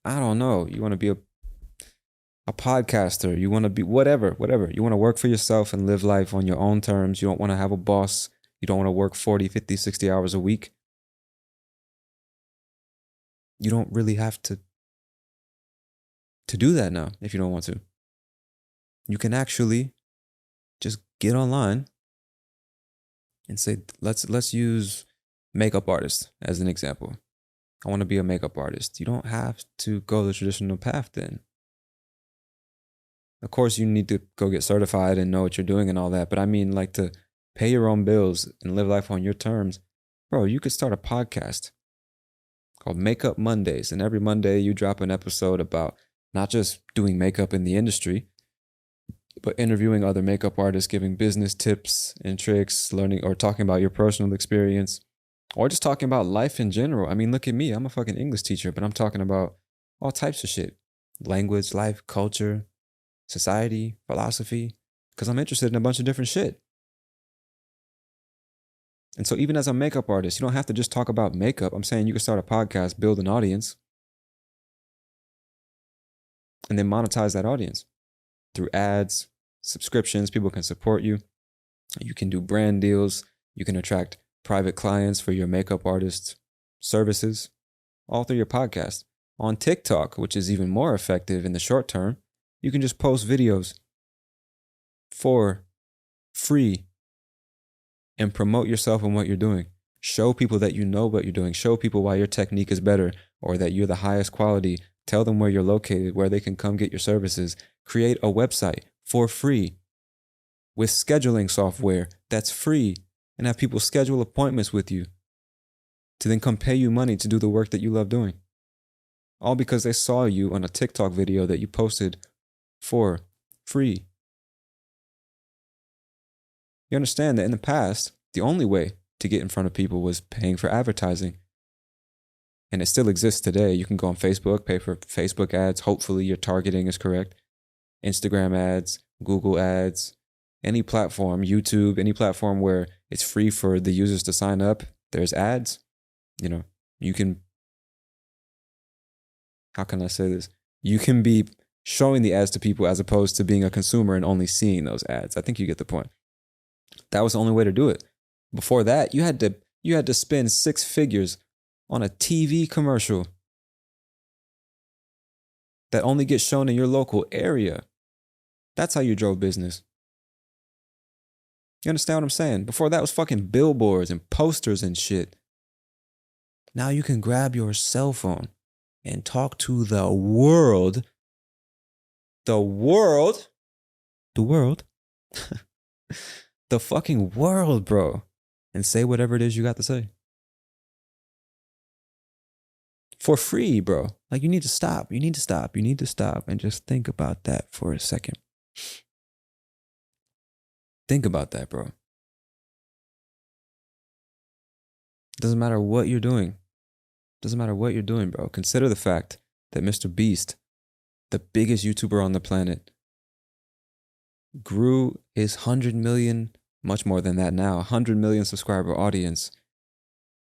I don't know. You want to be a podcaster. You want to be whatever. You want to work for yourself and live life on your own terms. You don't want to have a boss. You don't want to work 40, 50, 60 hours a week. You don't really have to do that now if you don't want to. You can actually just get online and say, let's use makeup artists as an example. I want to be a makeup artist. You don't have to go the traditional path then. Of course, you need to go get certified and know what you're doing and all that. But I mean, like, to pay your own bills and live life on your terms, bro, you could start a podcast called Makeup Mondays. And every Monday you drop an episode about not just doing makeup in the industry, but interviewing other makeup artists, giving business tips and tricks, learning or talking about your personal experience, or just talking about life in general. I mean, look at me. I'm a fucking English teacher, but I'm talking about all types of shit. Language, life, culture, society, philosophy, because I'm interested in a bunch of different shit. And so even as a makeup artist, you don't have to just talk about makeup. I'm saying you can start a podcast, build an audience, and then monetize that audience through ads, subscriptions. People can support you. You can do brand deals. You can attract private clients for your makeup artist services, all through your podcast. On TikTok, which is even more effective in the short term, you can just post videos for free and promote yourself and what you're doing. Show people that you know what you're doing. Show people why your technique is better or that you're the highest quality. Tell them where you're located, where they can come get your services. Create a website for free with scheduling software that's free and have people schedule appointments with you to then come pay you money to do the work that you love doing. All because they saw you on a TikTok video that you posted for free. You understand that in the past, the only way to get in front of people was paying for advertising. And it still exists today. You can go on Facebook, pay for Facebook ads. Hopefully your targeting is correct. Instagram ads, Google ads, any platform, YouTube, any platform where it's free for the users to sign up. There's ads. You know, you can, how can I say this? You can be showing the ads to people as opposed to being a consumer and only seeing those ads. I think you get the point. That was the only way to do it. Before that, you had to spend 6 figures on a TV commercial that only gets shown in your local area. That's how you drove business. You understand what I'm saying? Before that was fucking billboards and posters and shit. Now you can grab your cell phone and talk to the world. The world? The world? The fucking world, bro. And say whatever it is you got to say. For free, bro. Like, you need to stop. You need to stop. You need to stop and just think about that for a second. Think about that, bro. Doesn't matter what you're doing. Doesn't matter what you're doing, bro. Consider the fact that Mr. Beast, the biggest YouTuber on the planet, grew his 100 million, much more than that now, 100 million subscriber audience.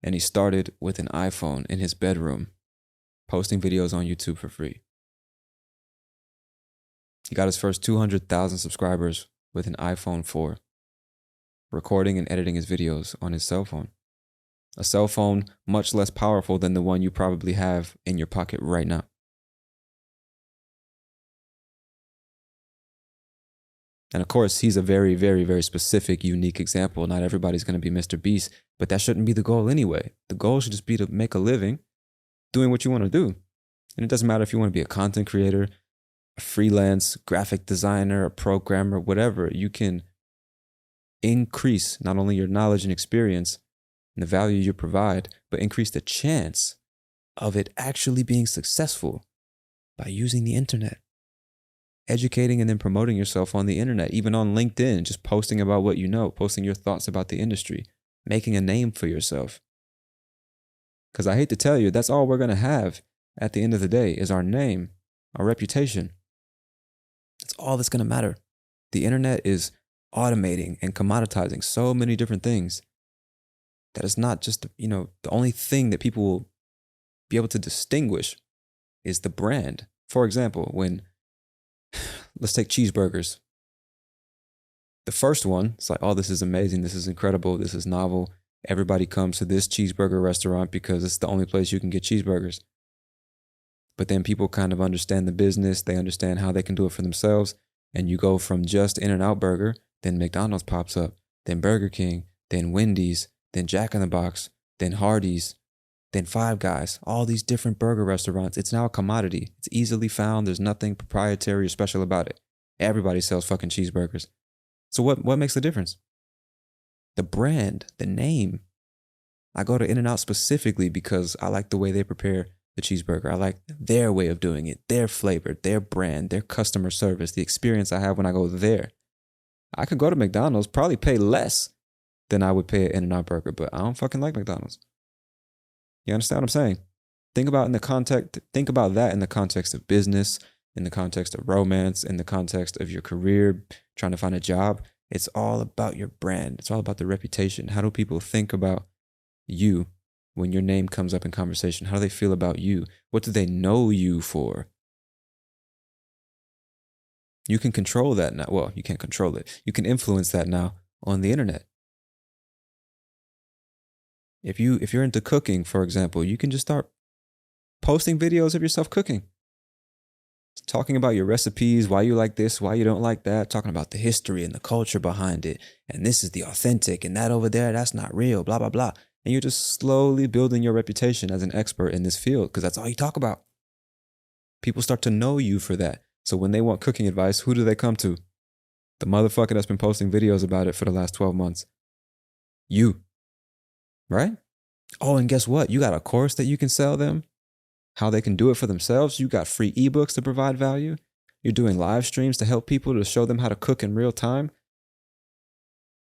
And he started with an iPhone in his bedroom, posting videos on YouTube for free. He got his first 200,000 subscribers with an iPhone 4, recording and editing his videos on his cell phone. A cell phone much less powerful than the one you probably have in your pocket right now. And of course, he's a very, very, very specific, unique example. Not everybody's going to be Mr. Beast, but that shouldn't be the goal anyway. The goal should just be to make a living doing what you want to do. And it doesn't matter if you want to be a content creator, a freelance graphic designer, a programmer, whatever. You can increase not only your knowledge and experience and the value you provide, but increase the chance of it actually being successful by using the internet. Educating and then promoting yourself on the internet, even on LinkedIn, just posting about what you know, posting your thoughts about the industry, making a name for yourself. Because I hate to tell you, that's all we're going to have at the end of the day is our name, our reputation. That's all that's going to matter. The internet is automating and commoditizing so many different things that it's not just, the only thing that people will be able to distinguish is the brand. For example, let's take cheeseburgers. The first one, it's like, oh, this is amazing. This is incredible. This is novel. Everybody comes to this cheeseburger restaurant because it's the only place you can get cheeseburgers. But then people kind of understand the business. They understand how they can do it for themselves. And you go from just In-N-Out Burger, then McDonald's pops up, then Burger King, then Wendy's, then Jack in the Box, then Hardee's, Then Five Guys, all these different burger restaurants. It's now a commodity. It's easily found. There's nothing proprietary or special about it. Everybody sells fucking cheeseburgers. So what makes the difference? The brand, the name. I go to In-N-Out specifically because I like the way they prepare the cheeseburger. I like their way of doing it, their flavor, their brand, their customer service, the experience I have when I go there. I could go to McDonald's, probably pay less than I would pay an In-N-Out burger, but I don't fucking like McDonald's. You understand what I'm saying? Think about that in the context of business, in the context of romance, in the context of your career, trying to find a job. It's all about your brand. It's all about the reputation. How do people think about you when your name comes up in conversation? How do they feel about you? What do they know you for? You can control that now. Well, you can't control it. You can influence that now on the internet. If you're into cooking, for example, you can just start posting videos of yourself cooking. Talking about your recipes, why you like this, why you don't like that, talking about the history and the culture behind it. And this is the authentic, and that over there, that's not real, blah, blah, blah. And you're just slowly building your reputation as an expert in this field because that's all you talk about. People start to know you for that. So when they want cooking advice, who do they come to? The motherfucker that's been posting videos about it for the last 12 months. You. Right? Oh, and guess what? You got a course that you can sell them. How they can do it for themselves. You got free ebooks to provide value. You're doing live streams to help people to show them how to cook in real time.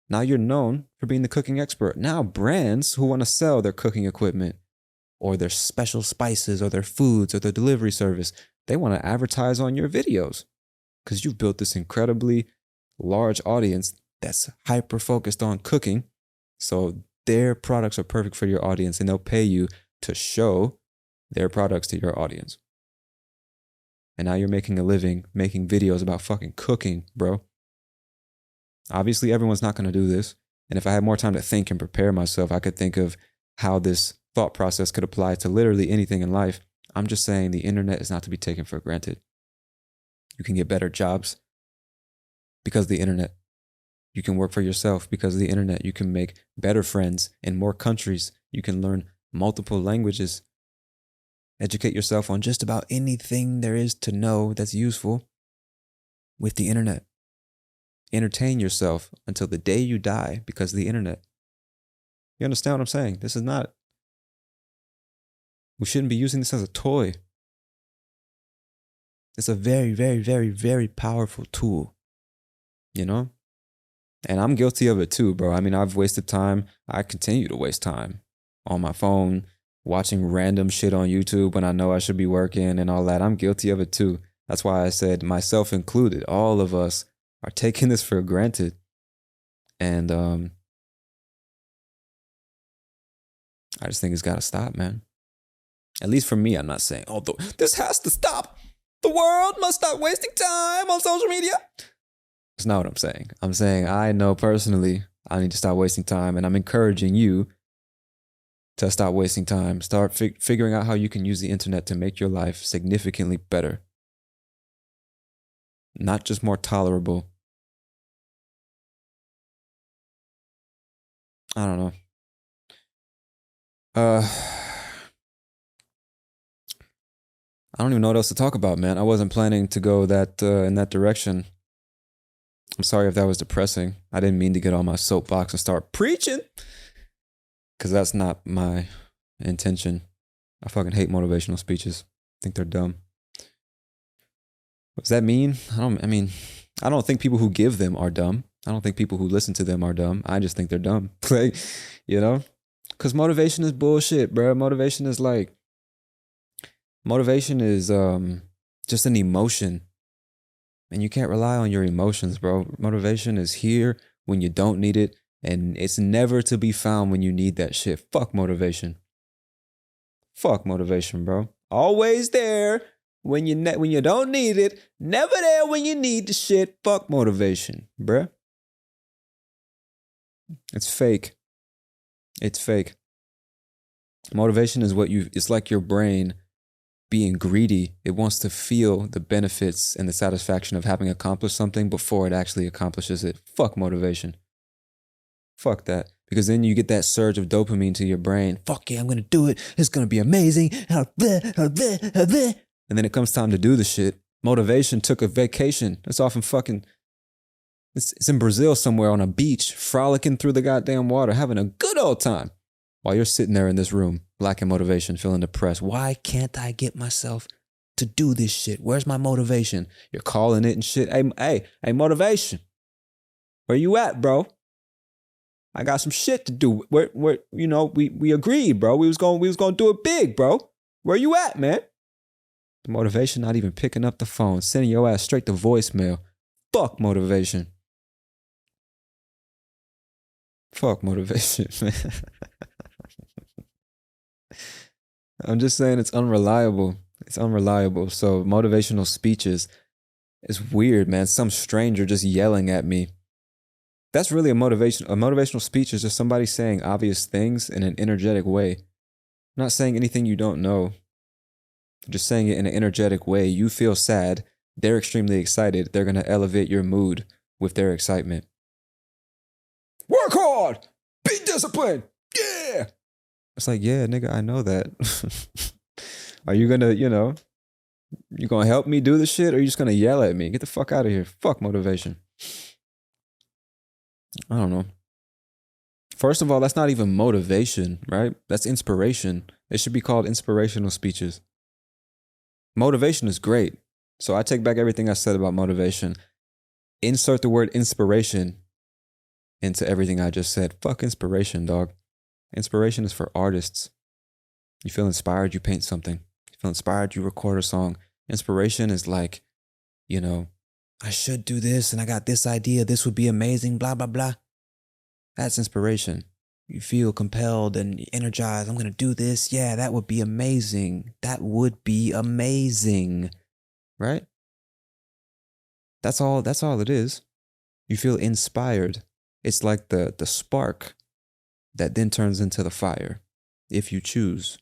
Now you're known for being the cooking expert. Now brands who want to sell their cooking equipment or their special spices or their foods or their delivery service, they want to advertise on your videos because you've built this incredibly large audience that's hyper-focused on cooking. So their products are perfect for your audience and they'll pay you to show their products to your audience. And now you're making a living making videos about fucking cooking, bro. Obviously, everyone's not going to do this. And if I had more time to think and prepare myself, I could think of how this thought process could apply to literally anything in life. I'm just saying the internet is not to be taken for granted. You can get better jobs because of the internet. You can work for yourself because of the internet. You can make better friends in more countries. You can learn multiple languages. Educate yourself on just about anything there is to know that's useful with the internet. Entertain yourself until the day you die because of the internet. You understand what I'm saying? This is not, we shouldn't be using this as a toy. It's a very, very, very, very powerful tool, you know? And I'm guilty of it too, bro. I mean, I've wasted time. I continue to waste time on my phone, watching random shit on YouTube when I know I should be working and all that. I'm guilty of it too. That's why I said myself included. All of us are taking this for granted. And I just think it's got to stop, man. At least for me, I'm not saying, oh, this has to stop. The world must stop wasting time on social media. That's not what I'm saying. I'm saying I know personally I need to stop wasting time, and I'm encouraging you to stop wasting time. Start figuring out how you can use the internet to make your life significantly better. Not just more tolerable. I don't know. I don't even know what else to talk about, man. I wasn't planning to go that in that direction. I'm sorry if that was depressing. I didn't mean to get on my soapbox and start preaching, because that's not my intention. I fucking hate motivational speeches. I think they're dumb. What does that mean? I don't think people who give them are dumb. I don't think people who listen to them are dumb. I just think they're dumb. Like, you know? Because motivation is bullshit, bro. Motivation is just an emotion. And you can't rely on your emotions, bro. Motivation is here when you don't need it. And it's never to be found when you need that shit. Fuck motivation. Fuck motivation, bro. Always there when you don't need it. Never there when you need the shit. Fuck motivation, bruh. It's fake. It's fake. Motivation is it's like your brain being greedy. It wants to feel the benefits and the satisfaction of having accomplished something before it actually accomplishes it. Fuck motivation. Fuck that. Because then you get that surge of dopamine to your brain. Fuck yeah, I'm gonna do it. It's gonna be amazing. And then it comes time to do the shit. Motivation took a vacation. It's off in fucking, it's in Brazil somewhere on a beach, frolicking through the goddamn water, having a good old time. While you're sitting there in this room, lacking motivation, feeling depressed. Why can't I get myself to do this shit? Where's my motivation? You're calling it and shit. Hey, motivation. Where you at, bro? I got some shit to do. Where you know, we agreed, bro. We was gonna do it big, bro. Where you at, man? The motivation not even picking up the phone, sending your ass straight to voicemail. Fuck motivation. Fuck motivation, man. I'm just saying it's unreliable. It's unreliable. So motivational speeches, it's weird, man. Some stranger just yelling at me. That's really a motivation. A motivational speech is just somebody saying obvious things in an energetic way. Not saying anything you don't know. Just saying it in an energetic way. You feel sad. They're extremely excited. They're going to elevate your mood with their excitement. Work hard. Be disciplined. Yeah. It's like, yeah, nigga, I know that. Are you going to, you know, you going to help me do this shit or are you just going to yell at me? Get the fuck out of here. Fuck motivation. I don't know. First of all, that's not even motivation, right? That's inspiration. It should be called inspirational speeches. Motivation is great. So I take back everything I said about motivation. Insert the word inspiration into everything I just said. Fuck inspiration, dog. Inspiration is for artists. You feel inspired, you paint something. You feel inspired, you record a song. Inspiration is like, you know, I should do this and I got this idea. This would be amazing, blah, blah, blah. That's inspiration. You feel compelled and energized. I'm going to do this. Yeah, that would be amazing. That would be amazing. Right? That's all it is. You feel inspired. It's like the spark that then turns into the fire. If you choose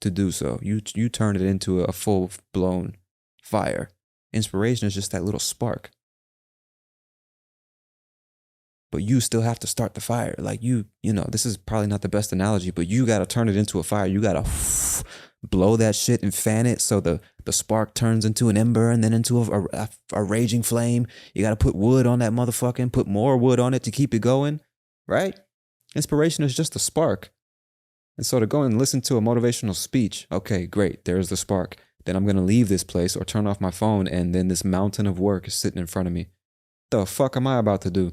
to do so, you turn it into a full-blown fire. Inspiration is just that little spark. But you still have to start the fire. Like you know, this is probably not the best analogy, but you got to turn it into a fire. You got to blow that shit and fan it so the spark turns into an ember and then into a raging flame. You got to put wood on that motherfucking, put more wood on it to keep it going, right? Inspiration is just a spark. And so to go and listen to a motivational speech, okay, great, there's the spark. Then I'm going to leave this place or turn off my phone and then this mountain of work is sitting in front of me. The fuck am I about to do?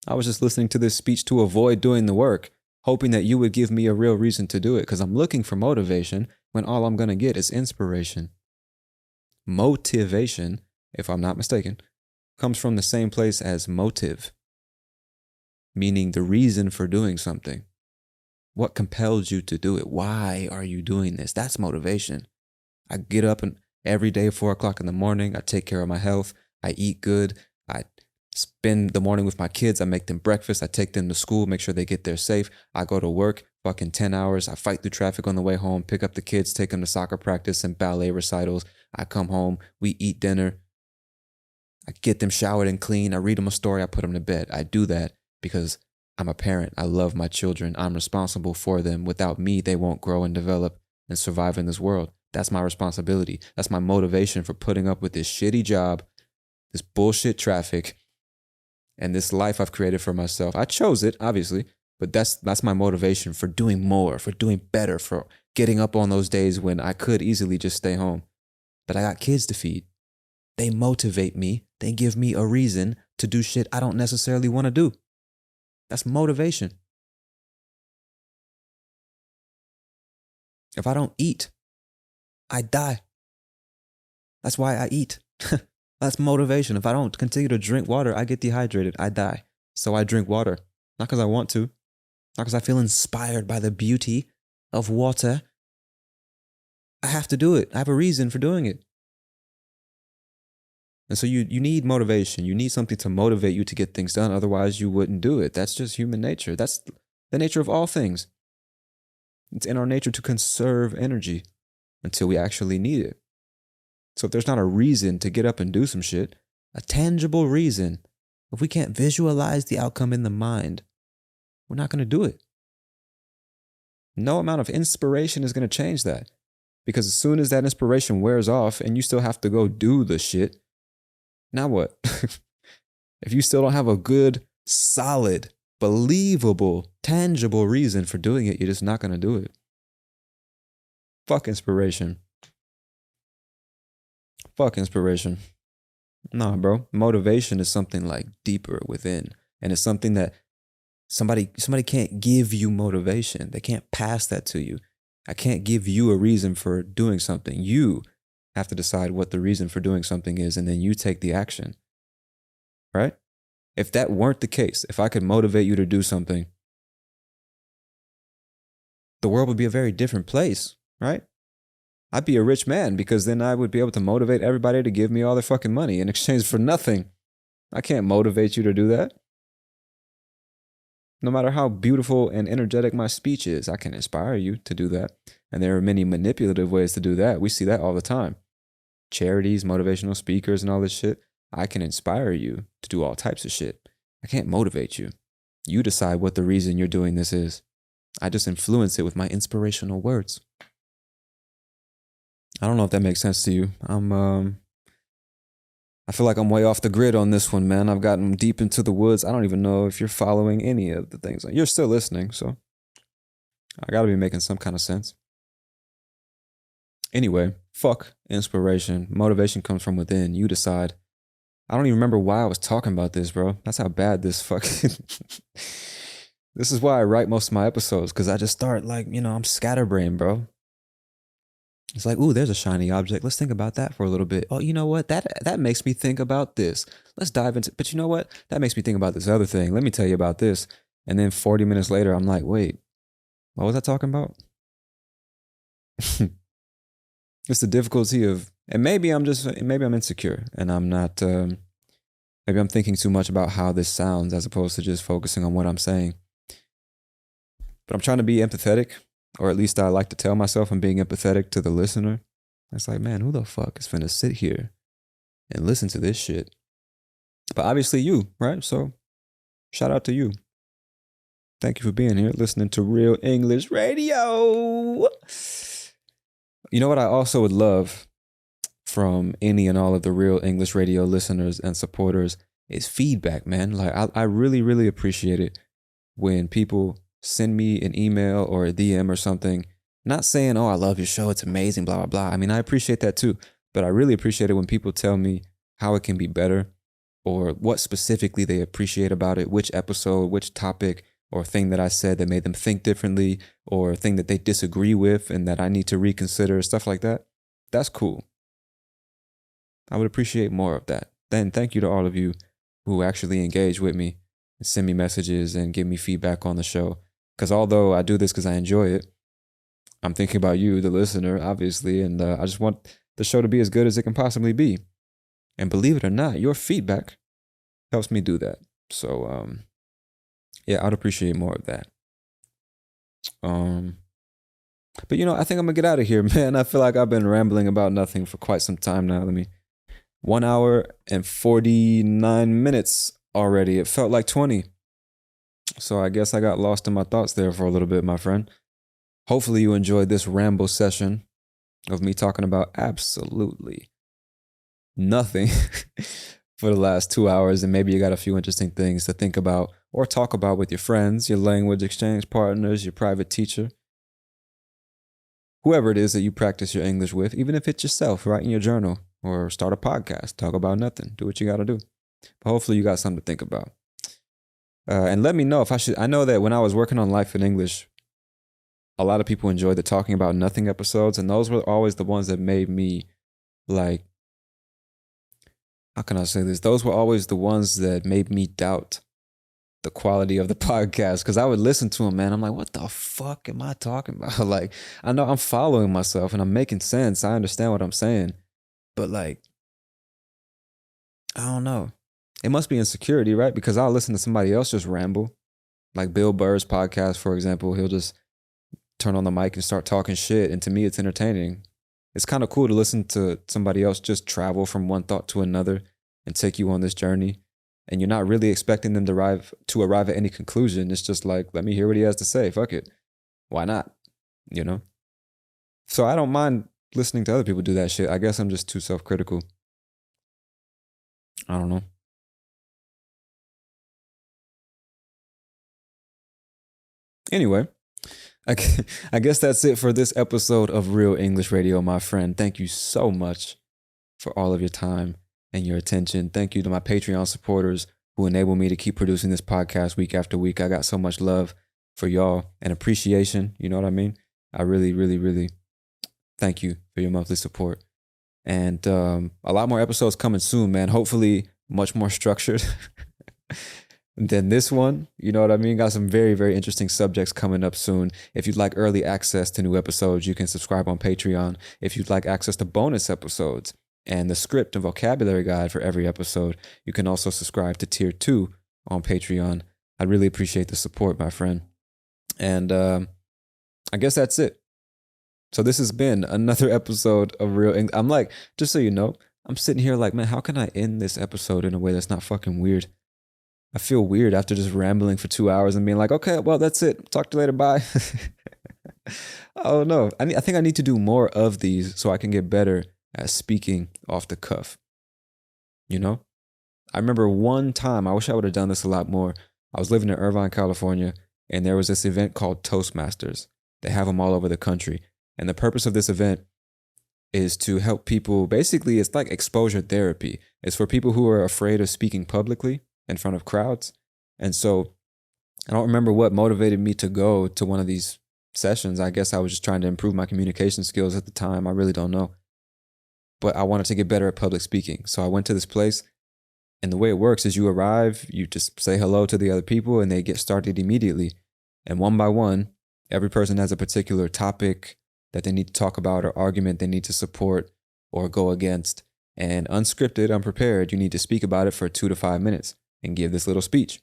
I was just listening to this speech to avoid doing the work, hoping that you would give me a real reason to do it because I'm looking for motivation when all I'm going to get is inspiration. Motivation, if I'm not mistaken, comes from the same place as motive, meaning the reason for doing something. What compels you to do it? Why are you doing this? That's motivation. I get up and every day at 4 o'clock in the morning, I take care of my health. I eat good. I spend the morning with my kids. I make them breakfast. I take them to school, make sure they get there safe. I go to work, fucking 10 hours. I fight through traffic on the way home, pick up the kids, take them to soccer practice and ballet recitals. I come home, we eat dinner. I get them showered and clean. I read them a story. I put them to bed. I do that because I'm a parent. I love my children. I'm responsible for them. Without me, they won't grow and develop and survive in this world. That's my responsibility. That's my motivation for putting up with this shitty job, this bullshit traffic, and this life I've created for myself. I chose it, obviously, but that's my motivation for doing more, for doing better, for getting up on those days when I could easily just stay home. But I got kids to feed. They motivate me. They give me a reason to do shit I don't necessarily want to do. That's motivation. If I don't eat, I die. That's why I eat. That's motivation. If I don't continue to drink water, I get dehydrated. I die. So I drink water. Not because I want to. Not because I feel inspired by the beauty of water. I have to do it. I have a reason for doing it. And so you need motivation. You need something to motivate you to get things done. Otherwise, you wouldn't do it. That's just human nature. That's the nature of all things. It's in our nature to conserve energy until we actually need it. So if there's not a reason to get up and do some shit, a tangible reason, if we can't visualize the outcome in the mind, We're not going to do it. No amount of inspiration is going to change that. Because as soon as that inspiration wears off and you still have to go do the shit, now what? If you still don't have a good, solid, believable, tangible reason for doing it, you're just not going to do it. Fuck inspiration. Fuck inspiration. Nah, bro. Motivation is something like deeper within. And it's something that somebody can't give you motivation. They can't pass that to you. I can't give you a reason for doing something. You have to decide what the reason for doing something is, and then you take the action. Right? If that weren't the case, if I could motivate you to do something, the world would be a very different place, right? I'd be a rich man because then I would be able to motivate everybody to give me all their fucking money in exchange for nothing. I can't motivate you to do that. No matter how beautiful and energetic my speech is, I can inspire you to do that. And there are many manipulative ways to do that. We see that all the time. Charities, motivational speakers, and all this shit. I can inspire you to do all types of shit. I can't motivate you. You decide what the reason you're doing this is. I just influence it with my inspirational words. I don't know if that makes sense to you. I feel like I'm way off the grid on this one, man. I've gotten deep into the woods. I don't even know if you're following any of the things. You're still listening, so I gotta be making some kind of sense. Anyway, fuck inspiration. Motivation comes from within. You decide. I don't even remember why I was talking about this, bro. That's how bad this fucking... This is why I write most of my episodes, because I just start like, I'm scatterbrained, bro. It's like, ooh, there's a shiny object. Let's think about that for a little bit. Oh, you know what? That makes me think about this. Let's dive into, but you know what? That makes me think about this other thing. Let me tell you about this. And then 40 minutes later, I'm like, wait, what was I talking about? It's the difficulty of, and maybe I'm insecure and I'm not, maybe I'm thinking too much about how this sounds as opposed to just focusing on what I'm saying. But I'm trying to be empathetic. Or at least I like to tell myself I'm being empathetic to the listener. It's like, man, who the fuck is finna sit here and listen to this shit? But obviously you, right? So shout out to you. Thank you for being here, listening to Real English Radio. You know what I also would love from any and all of the Real English Radio listeners and supporters is feedback, man. Like I really, really appreciate it when people send me an email or a DM or something, not saying, oh, I love your show, it's amazing, blah, blah, blah. I mean, I appreciate that too, but I really appreciate it when people tell me how it can be better or what specifically they appreciate about it, which episode, which topic or thing that I said that made them think differently or a thing that they disagree with and that I need to reconsider, stuff like that. That's cool. I would appreciate more of that. Then thank you to all of you who actually engage with me and send me messages and give me feedback on the show. Because although I do this because I enjoy it, I'm thinking about you, the listener, obviously, and I just want the show to be as good as it can possibly be. And believe it or not, your feedback helps me do that. So, yeah, I'd appreciate more of that. But I think I'm gonna get out of here, man. I feel like I've been rambling about nothing for quite some time now. 1 hour and 49 minutes already. It felt like 20. So I guess I got lost in my thoughts there for a little bit, my friend. Hopefully you enjoyed this ramble session of me talking about absolutely nothing for the last 2 hours. And maybe you got a few interesting things to think about or talk about with your friends, your language exchange partners, your private teacher, whoever it is that you practice your English with, even if it's yourself, write in your journal or start a podcast, talk about nothing, do what you got to do. But hopefully you got something to think about. And let me know if I should. I know that when I was working on Life in English, a lot of people enjoyed the talking about nothing episodes. And those were always the ones that made me like, how can I say this? Those were always the ones that made me doubt the quality of the podcast. Because I would listen to them, man. I'm like, what the fuck am I talking about? Like, I know I'm following myself and I'm making sense. I understand what I'm saying. But like, I don't know. It must be insecurity, right? Because I'll listen to somebody else just ramble. Like Bill Burr's podcast, for example. He'll just turn on the mic and start talking shit. And to me, it's entertaining. It's kind of cool to listen to somebody else just travel from one thought to another and take you on this journey and you're not really expecting them to arrive at any conclusion. It's just like, let me hear what he has to say. Fuck it. Why not? You know? So I don't mind listening to other people do that shit. I guess I'm just too self-critical. I don't know. Anyway, I guess that's it for this episode of Real English Radio, my friend. Thank you so much for all of your time and your attention. Thank you to my Patreon supporters who enable me to keep producing this podcast week after week. I got so much love for y'all and appreciation. You know what I mean? I really, really, really thank you for your monthly support. And a lot more episodes coming soon, man. Hopefully much more structured than this one. You know what I mean? Got some very, very interesting subjects coming up soon. If you'd like early access to new episodes, you can subscribe on Patreon. If you'd like access to bonus episodes and the script and vocabulary guide for every episode, you can also subscribe to Tier 2 on Patreon. I really appreciate the support, my friend. And I guess that's it. So this has been another episode of Real English. I'm like, just so you know, I'm sitting here like, man, how can I end this episode in a way that's not fucking weird? I feel weird after just rambling for 2 hours and being like, okay, well, that's it. Talk to you later. Bye. Oh, no. I think I need to do more of these so I can get better at speaking off the cuff. You know? I remember one time, I wish I would have done this a lot more. I was living in Irvine, California, and there was this event called Toastmasters. They have them all over the country. And the purpose of this event is to help people. Basically, it's like exposure therapy. It's for people who are afraid of speaking publicly in front of crowds. And so I don't remember what motivated me to go to one of these sessions. I guess I was just trying to improve my communication skills at the time. I really don't know. But I wanted to get better at public speaking. So I went to this place. And the way it works is you arrive, you just say hello to the other people, and they get started immediately. And one by one, every person has a particular topic that they need to talk about or argument they need to support or go against. And unscripted, unprepared, you need to speak about it for 2 to 5 minutes and give this little speech.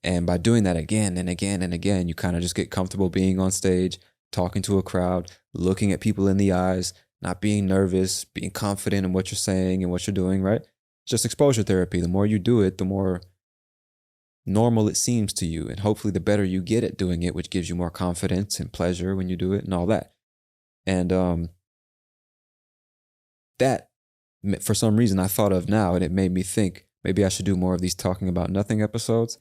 And by doing that again and again and again, you kind of just get comfortable being on stage, talking to a crowd, looking at people in the eyes, not being nervous, being confident in what you're saying and what you're doing, right? It's just exposure therapy. The more you do it, the more normal it seems to you. And hopefully the better you get at doing it, which gives you more confidence and pleasure when you do it and all that. And that, for some reason, I thought of now, and it made me think maybe I should do more of these talking about nothing episodes,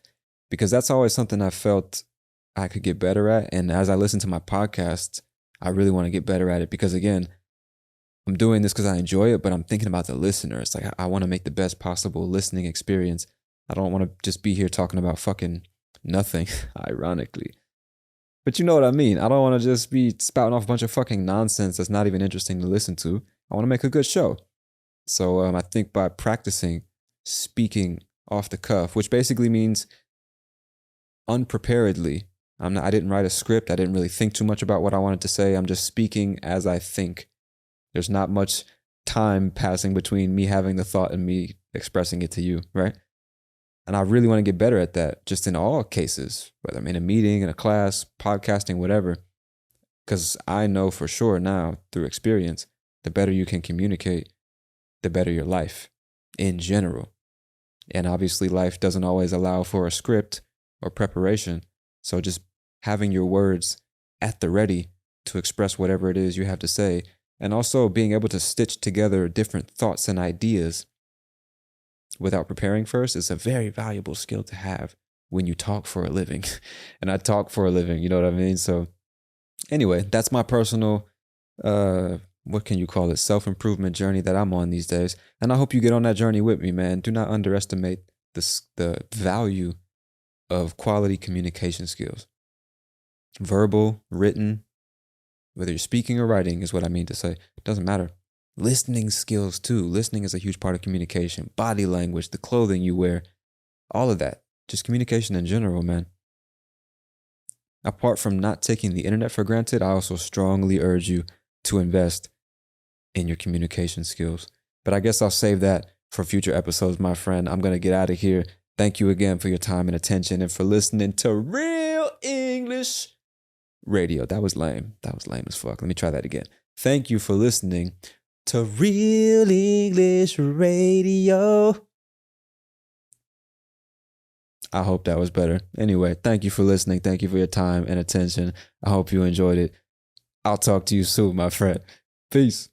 because that's always something I felt I could get better at. And as I listen to my podcasts, I really want to get better at it because, again, I'm doing this because I enjoy it, but I'm thinking about the listener. It's like I want to make the best possible listening experience. I don't want to just be here talking about fucking nothing, ironically. But you know what I mean. I don't want to just be spouting off a bunch of fucking nonsense that's not even interesting to listen to. I want to make a good show. So I think by practicing speaking off the cuff, which basically means unpreparedly. I didn't write a script. I didn't really think too much about what I wanted to say. I'm just speaking as I think. There's not much time passing between me having the thought and me expressing it to you, right? And I really want to get better at that, just in all cases, whether I'm in a meeting, in a class, podcasting, whatever. Because I know for sure now, through experience, the better you can communicate, the better your life in general. And obviously life doesn't always allow for a script or preparation. So just having your words at the ready to express whatever it is you have to say, and also being able to stitch together different thoughts and ideas without preparing first is a very valuable skill to have when you talk for a living. And I talk for a living, you know what I mean? So anyway, that's my personal, what can you call it, self-improvement journey that I'm on these days. And I hope you get on that journey with me, man. Do not underestimate the value of quality communication skills. Verbal, written, whether you're speaking or writing is what I mean to say. It doesn't matter. Listening skills too. Listening is a huge part of communication. Body language, the clothing you wear, all of that. Just communication in general, man. Apart from not taking the internet for granted, I also strongly urge you to invest in your communication skills. But I guess I'll save that for future episodes, my friend. I'm going to get out of here. Thank you again for your time and attention and for listening to Real English Radio. That was lame. That was lame as fuck. Let me try that again. Thank you for listening to Real English Radio. I hope that was better. Anyway, thank you for listening. Thank you for your time and attention. I hope you enjoyed it. I'll talk to you soon, my friend. Peace.